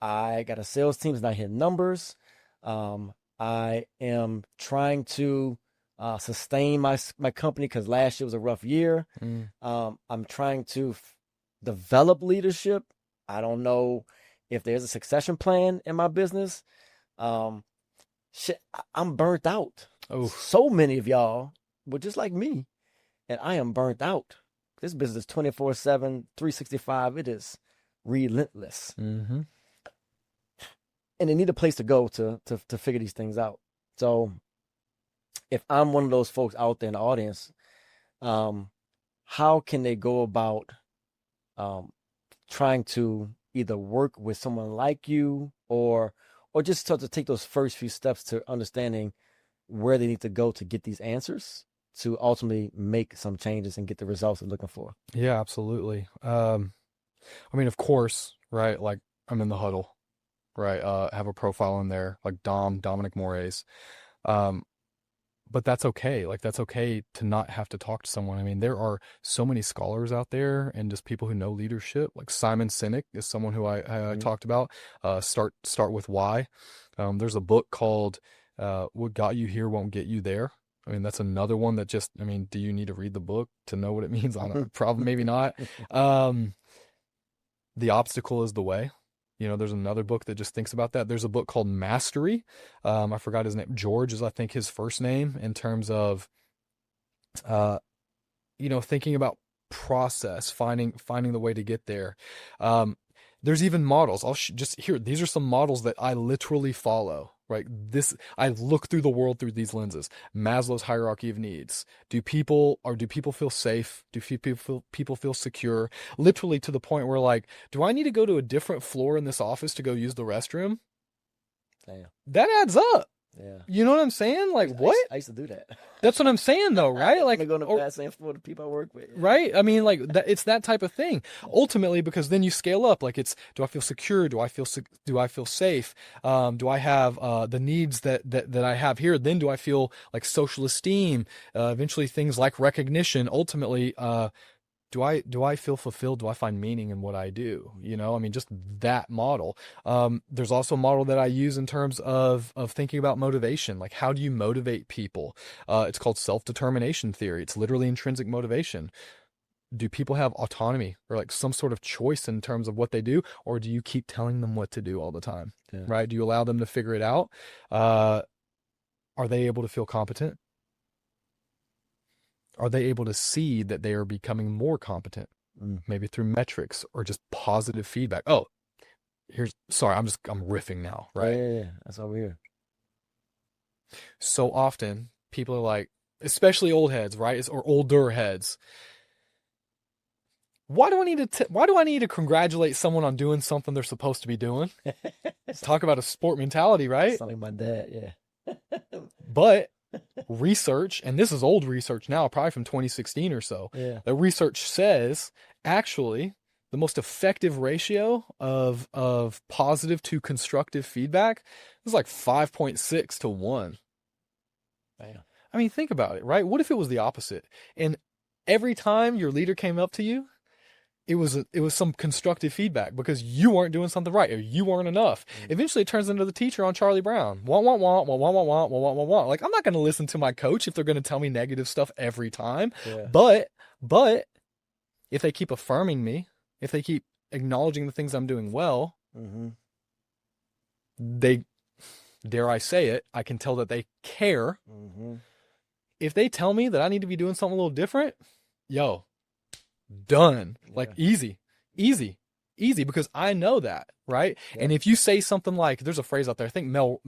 I got a sales team that's not hitting numbers, I am trying to sustain my company because last year was a rough year. I'm trying to develop leadership. I don't know if there's a succession plan in my business. I'm burnt out. Oh, so many of y'all were just like me, and I am burnt out. This business is 24/7, 365. It is relentless. And they need a place to go to figure these things out. So if I'm one of those folks out there in the audience, how can they go about trying to either work with someone like you or just start to take those first few steps to understanding where they need to go to get these answers to ultimately make some changes and get the results they're looking for? yeah, absolutely. I mean, of course, right? Like I'm in the huddle, right? Have a profile in there, like Dominic Morais. But that's okay. Like that's okay to not have to talk to someone. I mean, there are so many scholars out there and just people who know leadership. Like Simon Sinek is someone who I talked about. Start with why. There's a book called What Got You Here Won't Get You There. I mean, that's another one that just, I mean, do you need to read the book to know what it means? I don't know, probably maybe not. The obstacle is the way. There's another book that just thinks about that. There's a book called Mastery. I forgot his name. George is, I think, his first name, in terms of, thinking about process, finding the way to get there. There's even models. I'll just here. These are some models that I literally follow. Right. I look through the world through these lenses. Maslow's hierarchy of needs. Do people feel safe? Do people feel secure? Literally to the point where, like, do I need to go to a different floor in this office to go use the restroom? Damn. That adds up. Yeah. You know what I'm saying? Like, what? I used to do that. That's what I'm saying, though, right? Like, going to fast lane for the people I work with. Right? I mean, like, it's that type of thing. Ultimately, because then you scale up. Like, it's, do I feel secure? Do I feel safe? Do I have the needs that I have here? Then do I feel like social esteem? Eventually, things like recognition. Ultimately, do I feel fulfilled? Do I find meaning in what I do? I mean, just that model. There's also a model that I use in terms of thinking about motivation. Like, how do you motivate people? It's called self-determination theory. It's literally intrinsic motivation. Do people have autonomy, or like some sort of choice in terms of what they do? Or do you keep telling them what to do all the time? Yeah. Right? Do you allow them to figure it out? Are they able to feel competent? Are they able to see that they are becoming more competent? Maybe through metrics or just positive feedback. Oh, I'm riffing now, right? Yeah. That's all we're here. So often people are like, especially old heads, right? Or older heads. Why do I need to congratulate someone on doing something they're supposed to be doing? Talk about a sport mentality, right? Sound like my dad, yeah. But research, and this is old research now, probably from 2016 or so. Yeah. The research says actually the most effective ratio of positive to constructive feedback is like 5.6 to 1. Damn. I mean, think about it, right? What if it was the opposite? And every time your leader came up to you, it was some constructive feedback because you weren't doing something right or you weren't enough. Eventually it turns into the teacher on Charlie Brown. Want. Like, I'm not going to listen to my coach if they're going to tell me negative stuff every time. Yeah. But if they keep affirming me, if they keep acknowledging the things I'm doing well, they, dare I say it, I can tell that they care. If they tell me that I need to be doing something a little different, done. Like, easy, because I know that, right? Yeah. And if you say something like, there's a phrase out there, I think Mel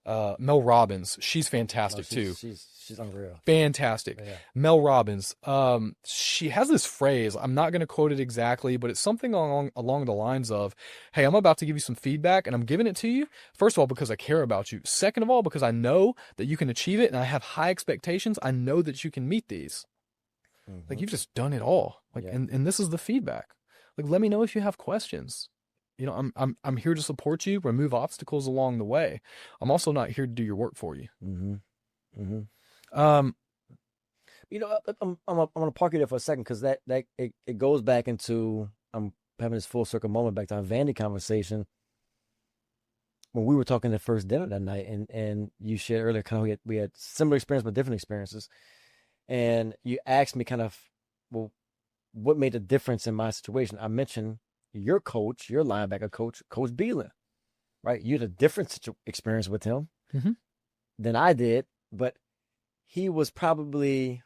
Robbins, she's fantastic too. She's unreal. Fantastic. Yeah. Mel Robbins, she has this phrase, I'm not going to quote it exactly, but it's something along the lines of, hey, I'm about to give you some feedback and I'm giving it to you, first of all, because I care about you. Second of all, because I know that you can achieve it and I have high expectations. I know that you can meet these. Like, you've just done it all. Like, and this is the feedback. Like, let me know if you have questions. I'm here to support you, remove obstacles along the way. I'm also not here to do your work for you. I'm gonna park you there for a second because it goes back into, I'm having this full circle moment back to our Vandy conversation when we were talking the first dinner that night, and you shared earlier kind of we had similar experience but different experiences. And you asked me kind of, well, what made a difference in my situation? I mentioned your coach, your linebacker coach, Coach Beelan, right? You had a different experience with him than I did, but he was probably,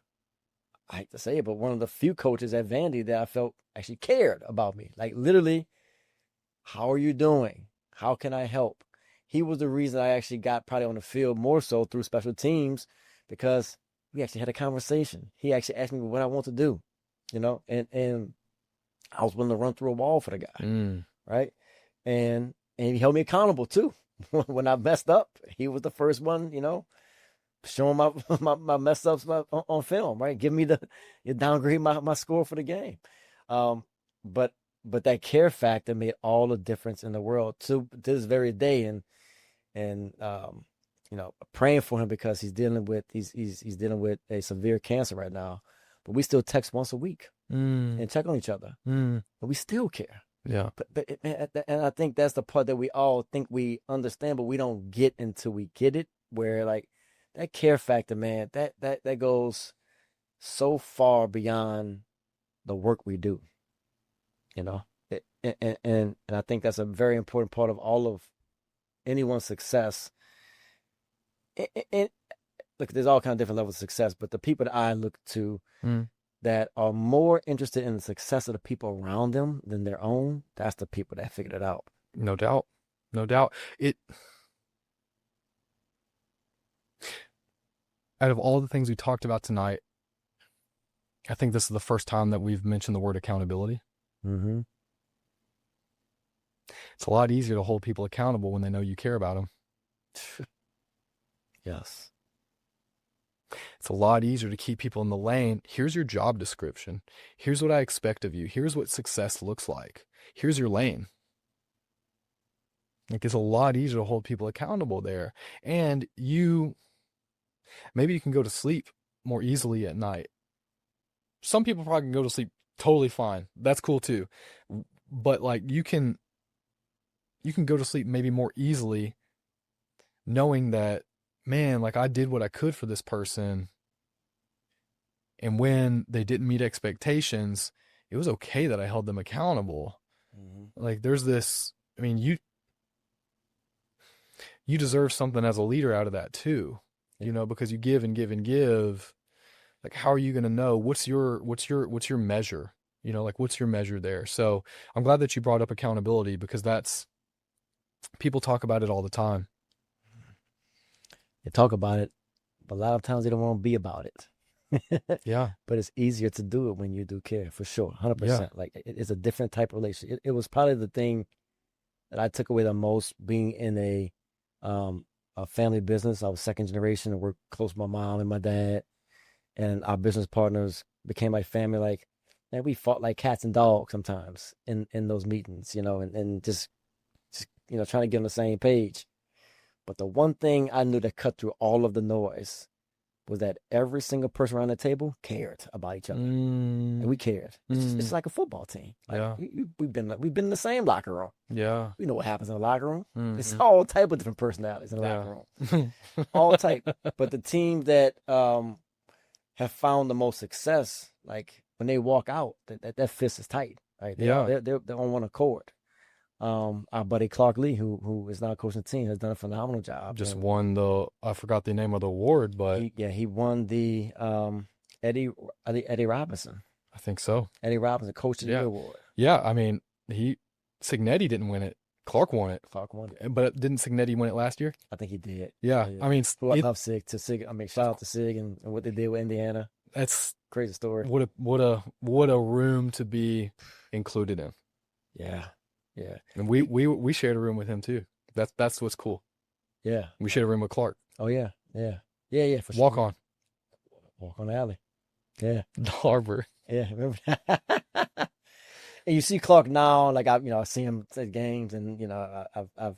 I hate to say it, but one of the few coaches at Vandy that I felt actually cared about me. Like, literally, how are you doing? How can I help? He was the reason I actually got probably on the field more so through special teams, because we actually had a conversation. He actually asked me what I want to do, and I was willing to run through a wall for the guy, right? And he held me accountable too. When I messed up, he was the first one, showing my mess ups on film, right? Give me you downgrade my score for the game. But that care factor made all the difference in the world to this very day, and praying for him because he's dealing with a severe cancer right now, but we still text once a week and check on each other, but we still care. Yeah. And I think that's the part that we all think we understand, but we don't get until we get it, where like that care factor, man, that goes so far beyond the work we do, And I think that's a very important part of all of anyone's success. And look, there's all kind of different levels of success, but the people that I look to that are more interested in the success of the people around them than their own, that's the people that figured it out. No doubt. No doubt. Out of all the things we talked about tonight, I think this is the first time that we've mentioned the word accountability. Mm-hmm. It's a lot easier to hold people accountable when they know you care about them. Yes. It's a lot easier to keep people in the lane. Here's your job description. Here's what I expect of you. Here's what success looks like. Here's your lane. Like, it's a lot easier to hold people accountable there. And maybe you can go to sleep more easily at night. Some people probably can go to sleep totally fine. That's cool too. But like, you can go to sleep maybe more easily knowing that, man, like, I did what I could for this person. And when they didn't meet expectations, it was okay that I held them accountable. Mm-hmm. Like, there's this, I mean, you deserve something as a leader out of that too, because you give and give and give. Like, how are you going to know what's your measure? Like, what's your measure there? So I'm glad that you brought up accountability, because people talk about it all the time. They talk about it, but a lot of times they don't want to be about it. Yeah. But it's easier to do it when you do care, for sure. 100%. Yeah. Like, it's a different type of relationship. It was probably the thing that I took away the most, being in a family business. I was second generation and worked close to my mom and my dad, and our business partners became like family. Like, man, we fought like cats and dogs sometimes in those meetings, and just trying to get on the same page. But the one thing I knew that cut through all of the noise was that every single person around the table cared about each other, and we cared. It's like a football team. Like, yeah. We've been in the same locker room. Yeah, we know what happens in the locker room. Mm-hmm. It's all type of different personalities in the locker room, all type. But the team that have found the most success, like, when they walk out, that fist is tight. Right? They're on one accord. Our buddy Clark Lee, who is now coaching the team, has done a phenomenal job. Just won I forgot the name of the award, but he won the Eddie Robinson. I think so. Eddie Robinson Coach of the Year award. Yeah, I mean, Signetti didn't win it. Clark won it. But didn't Signetti win it last year? I think he did. Yeah, I mean, I love Sig. I mean, shout out to Sig and what they did with Indiana. That's crazy story. What a room to be included in. Yeah. Yeah. And we shared a room with him too. That's what's cool. Yeah. We shared a room with Clark. Oh yeah. Yeah. Yeah, for sure. Walk on the alley. Yeah. The harbor. Yeah, remember that? And you see Clark now, like, I see him at games, and I've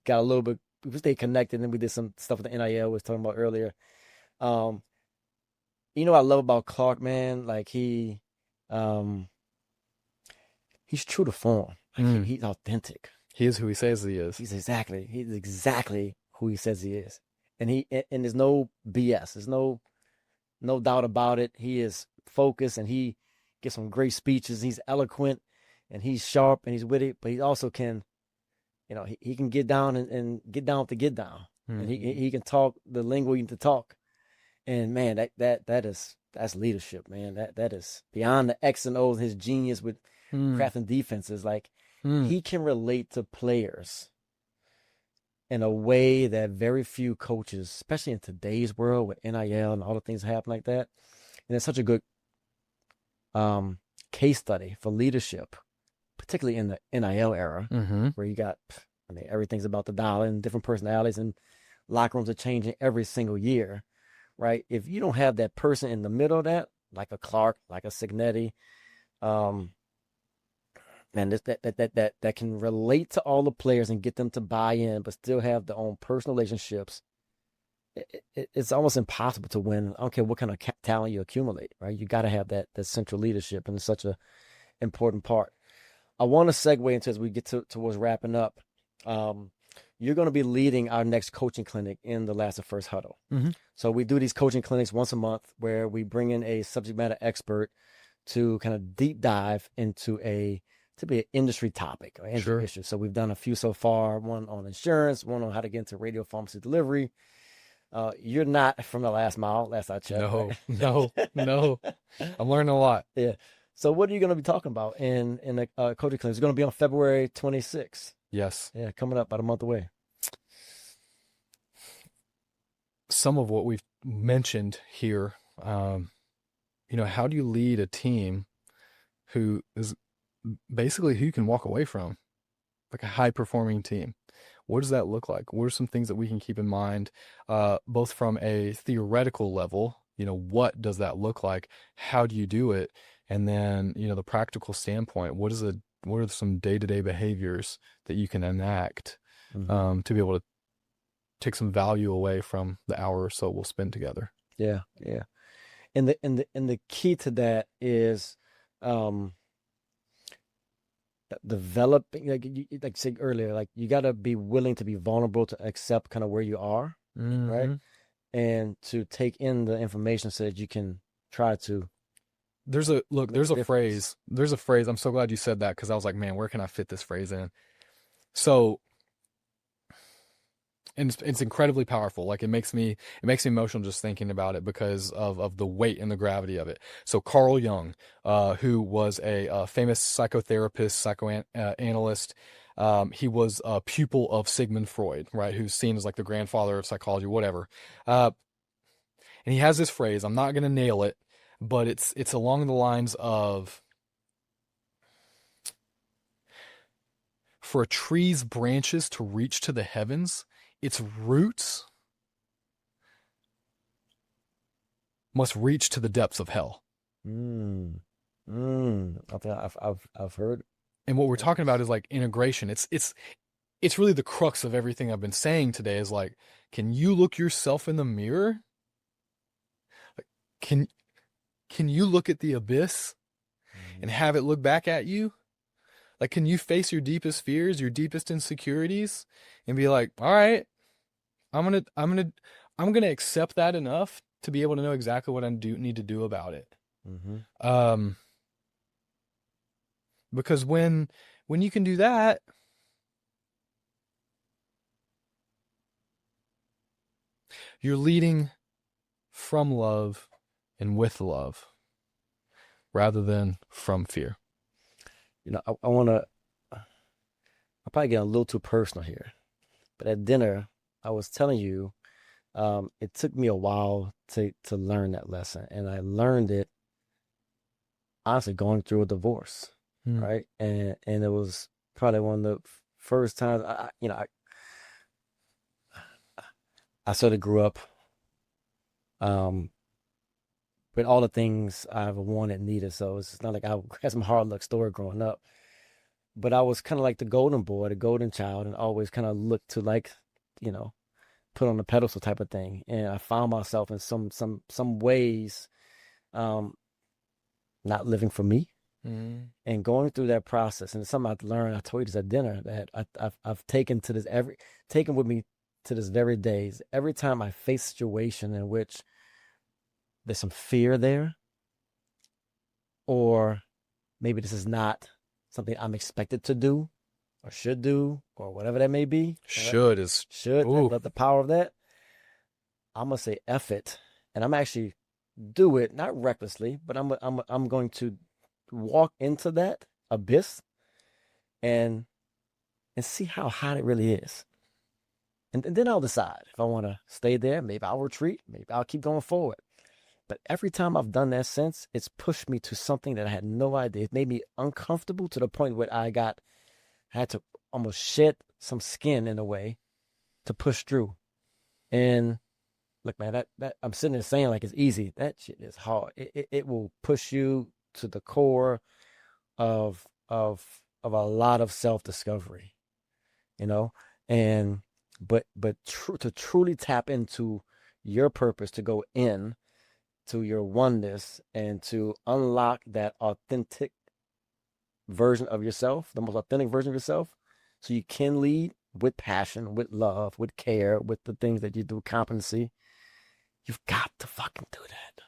got a little bit, we stayed connected, and we did some stuff with the NIL we was talking about earlier. I love about Clark, man, like, he's true to form. Like, he's authentic. He is who he says he is. He's exactly who he says he is. And there's no BS. There's no doubt about it. He is focused, and he gives some great speeches. He's eloquent, and he's sharp, and he's witty, but he also can, he can get down and get down to get down. Mm-hmm. And he can talk the lingo you need to talk. And man, that's leadership, man. That is beyond the X and O's, his genius with crafting defenses. Like, he can relate to players in a way that very few coaches, especially in today's world with NIL and all the things that happen like that. And it's such a good case study for leadership, particularly in the NIL era, where you got, everything's about the dollar and different personalities, and locker rooms are changing every single year, right? If you don't have that person in the middle of that, like a Clark, like a Signetti, man, that can relate to all the players and get them to buy in, but still have their own personal relationships, it's almost impossible to win. I don't care what kind of talent you accumulate, right? You got to have that central leadership, and it's such a important part. I want to segue into, as we get towards wrapping up, you're going to be leading our next coaching clinic in the Last2First huddle. Mm-hmm. So we do these coaching clinics once a month where we bring in a subject matter expert to kind of deep dive into a typically an industry topic or industry Sure. issue. So we've done a few so far, one on insurance, one on how to get into radio pharmacy delivery. You're not from the last mile, last I checked. No, Right? no. I'm learning a lot. Yeah. So what are you going to be talking about in the coaching clinic? It's going to be on February 26th. Yes. Yeah, coming up about a month away. Some of what we've mentioned here, how do you lead a team who is basically who you can walk away from, like a high performing team? What does that look like? What are some things that we can keep in mind, both from a theoretical level, what does that look like? How do you do it? And then, the practical standpoint, what are some day-to-day behaviors that you can enact to be able to take some value away from the hour or so we'll spend together? Yeah. And the key to that is developing, like I said earlier, like you got to be willing to be vulnerable to accept kind of where you are, right? And to take in the information so that you can try to. There's a phrase. I'm so glad you said that, because I was like, man, where can I fit this phrase in? So, and it's incredibly powerful. Like it makes me emotional just thinking about it because of the weight and the gravity of it. So Carl Jung, who was a famous psychotherapist, psychoanalyst, he was a pupil of Sigmund Freud, right? Who's seen as like the grandfather of psychology, whatever. And he has this phrase. I'm not going to nail it, but it's along the lines of, for a tree's branches to reach to the heavens, its roots must reach to the depths of hell. I think I've heard. And what we're talking about is like integration. It's really the crux of everything I've been saying today is like, can you look yourself in the mirror? Like, can you look at the abyss and have it look back at you? Like, can you face your deepest fears, your deepest insecurities, and be like, all right, I'm gonna accept that enough to be able to know exactly what I need to do about it. Because when you can do that, you're leading from love and with love rather than from fear. I want to, I'll probably get a little too personal here, but at dinner, I was telling you, it took me a while to learn that lesson. And I learned it, honestly, going through a divorce, right? And it was probably one of the first times, I sort of grew up with all the things I've wanted and needed. So it's not like I had some hard luck story growing up. But I was kind of like the golden boy, the golden child, and always kind of looked to like, put on the pedestal type of thing. And I found myself in some ways not living for me. And going through that process. And it's something I've learned, I told you this at dinner, that I've taken with me to this very day. Every time I face a situation in which there's some fear there, or maybe this is not something I'm expected to do or should do or whatever that may be. Should. But the power of that, I'm gonna say F it, and I'm actually do it, not recklessly, but I'm going to walk into that abyss and see how hot it really is. And then I'll decide if I want to stay there. Maybe I'll retreat. Maybe I'll keep going forward. But every time I've done that since, it's pushed me to something that I had no idea. It made me uncomfortable to the point where I had to almost shed some skin in a way to push through. And look, man, that I'm sitting there saying like it's easy. That shit is hard. It will push you to the core of a lot of self-discovery, and but to truly tap into your purpose, to go in to your oneness and to unlock that authentic version of yourself, the most authentic version of yourself, so you can lead with passion, with love, with care, with the things that you do, competency. You've got to fucking do that.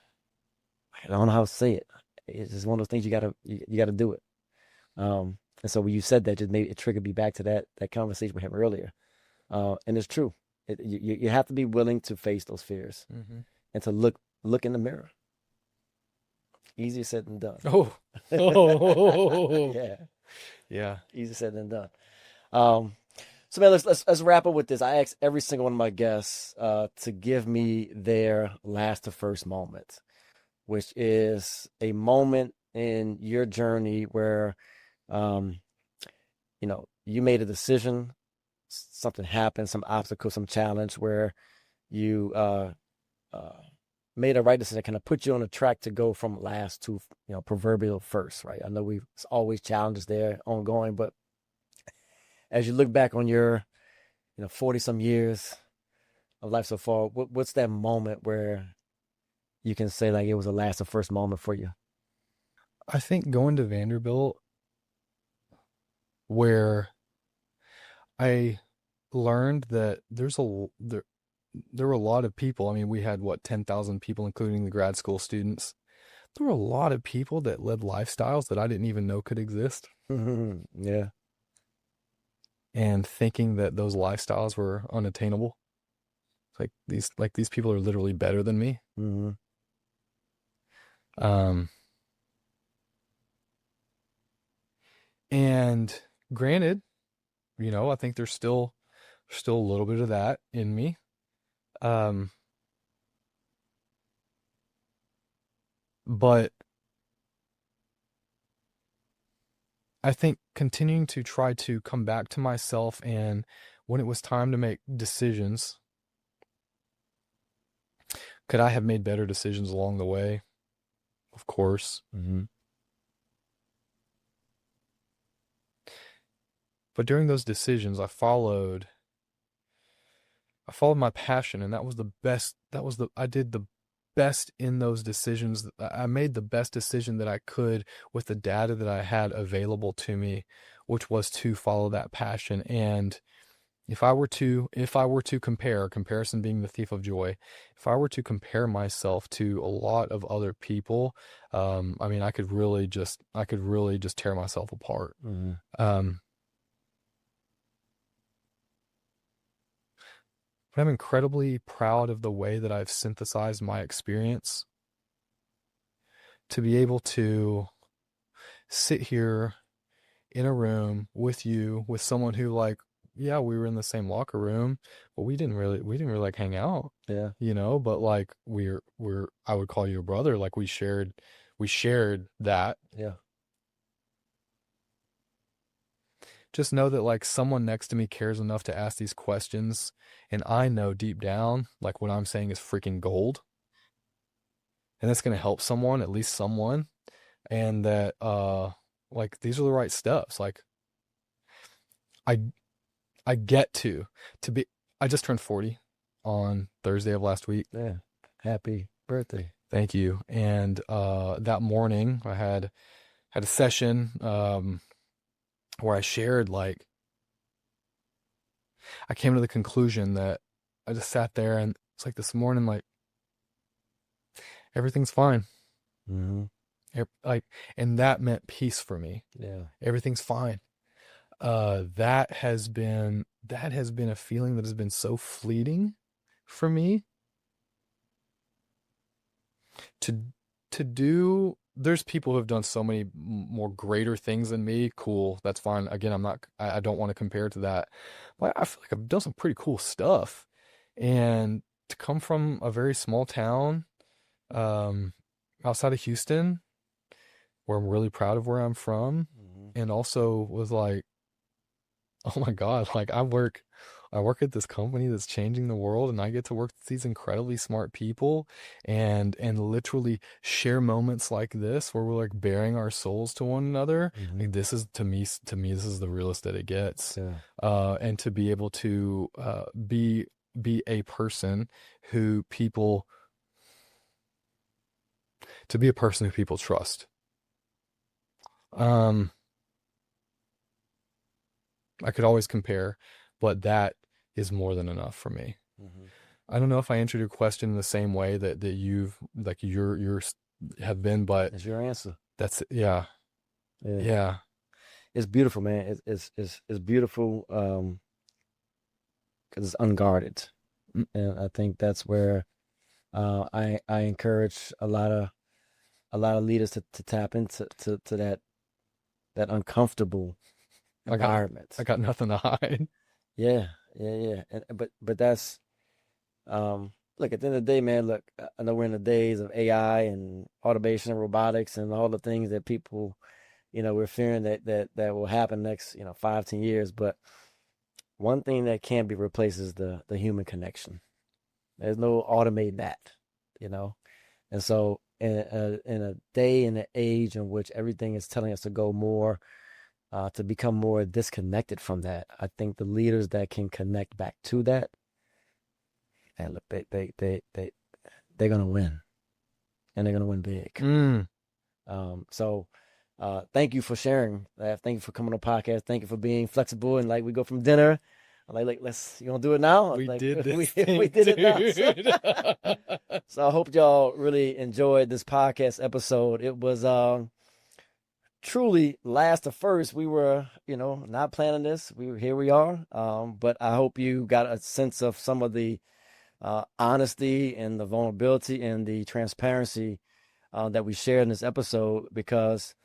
I don't know how to say it. It's just one of those things you gotta do it. And And so when you said that, just made it triggered me back to that conversation we had earlier. And it's true. You have to be willing to face those fears and to look in the mirror. Easier said than done. Oh, oh, Yeah, yeah. easier said than done. So man, let's wrap up with this. I asked every single one of my guests to give me their last to first moment, which is a moment in your journey where, you made a decision, something happened, some obstacle, some challenge where you made a right decision, kind of put you on a track to go from last to, proverbial first, right? I know it's always challenges there ongoing, but as you look back on your, 40 some years of life so far, what's that moment where you can say like it was a last or first moment for you? I think going to Vanderbilt, where I learned that there were a lot of people. I mean, we had 10,000 people, including the grad school students. There were a lot of people that led lifestyles that I didn't even know could exist. Yeah. And thinking that those lifestyles were unattainable. These people are literally better than me. And granted, I think there's still a little bit of that in me. But I think continuing to try to come back to myself, and when it was time to make decisions, could I have made better decisions along the way? Of course. But during those decisions, I followed my passion, and that was the best. I did the best in those decisions. I made the best decision that I could with the data that I had available to me, which was to follow that passion. And if I were to compare, comparison being the thief of joy, if I were to compare myself to a lot of other people, I mean, I could really just tear myself apart. But I'm incredibly proud of the way that I've synthesized my experience to be able to sit here in a room with you, with someone who yeah, we were in the same locker room, but we didn't really like hang out. Yeah. But like I would call you a brother. Like we shared that. Yeah. Just know that like someone next to me cares enough to ask these questions, and I know deep down like what I'm saying is freaking gold, and that's going to help someone, at least someone, and that like these are the right steps. Like I get to be. I just turned 40 on Thursday of last week. Yeah. Happy birthday. Thank you. And that morning I had a session where I shared, like, I came to the conclusion that I just sat there and it's like this morning, like, everything's fine. Like, and that meant peace for me. Yeah. Everything's fine. That has been a feeling that has been so fleeting for me to do. There's people who have done so many more greater things than me. Cool. That's fine. Again, I don't want to compare to that, but I feel like I've done some pretty cool stuff. And to come from a very small town, outside of Houston, where I'm really proud of where I'm from, and also was like, oh my God, like I work at this company that's changing the world, and I get to work with these incredibly smart people and literally share moments like this where we're like bearing our souls to one another. Like this is to me this is the realest that it gets. Yeah. And to be able to be a person who people trust. I could always compare, but that is more than enough for me. I don't know if I answered your question in the same way that you've like you're have been, but That's your answer. that's yeah. Yeah. it's beautiful, man. It's beautiful because it's unguarded, and I think that's where I encourage a lot of leaders to tap into that uncomfortable environment. I got nothing to hide. Yeah. And, but that's look, at the end of the day, man. Look, I know we're in the days of AI and automation and robotics and all the things that people, we're fearing that will happen next, 5-10 years. But one thing that can't be replaced is the human connection. There's no automating that, And so in a day and an age in which everything is telling us to go more, to become more disconnected from that, I think the leaders that can connect back to that, and look, they're gonna win, and they're gonna win big. So thank you for sharing. Thank you for coming on the podcast. Thank you for being flexible, and we go from dinner. Like you want to do it now? We did this. We did it now. So I hope y'all really enjoyed this podcast episode. It was truly Last2First. We were, not planning this. Here we are. But I hope you got a sense of some of the honesty and the vulnerability and the transparency that we shared in this episode, because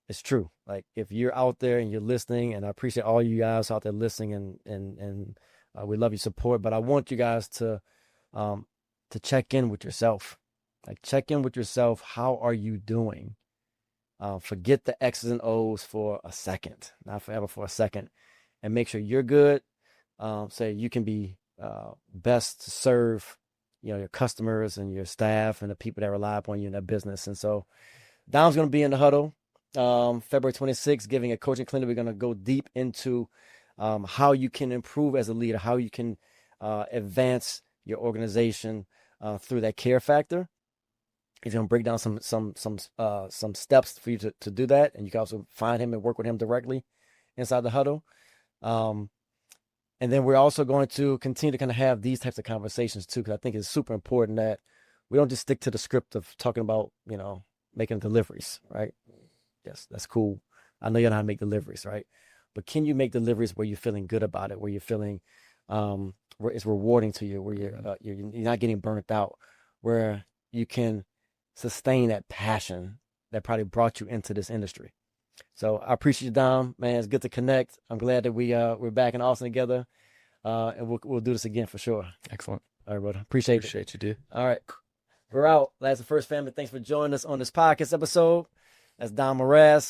it's true. Like, if you're out there and you're listening, and I appreciate all you guys out there listening, and we love your support, but I want you guys to check in with yourself. Like, check in with yourself. How are you doing? Forget the X's and O's for a second, not forever, for a second, and make sure you're good. So you can be best to serve, your customers and your staff and the people that rely upon you in that business. And so Dom's going to be in the huddle February 26th, giving a coaching clinic. We're going to go deep into how you can improve as a leader, how you can advance your organization through that care factor. He's going to break down some steps for you to do that, and you can also find him and work with him directly inside the huddle. And then we're also going to continue to kind of have these types of conversations too, because I think it's super important that we don't just stick to the script of talking about, making deliveries, right? Yes, that's cool. I know you know how to make deliveries, right? But can you make deliveries where you're feeling good about it, where you're feeling where it's rewarding to you, where you're not getting burnt out, where you can sustain that passion that probably brought you into this industry. So I appreciate you, Dom, man. It's good to connect. I'm glad that we're back in Austin together, and we'll do this again for sure. Excellent. All right, brother. Appreciate you, dude.2 All right, we're out. Last2First family, thanks for joining us on this podcast episode. That's Dom Morais.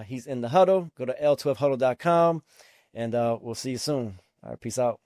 He's in the huddle. Go to l2fhuddle.com, and we'll see you soon. All right, peace out.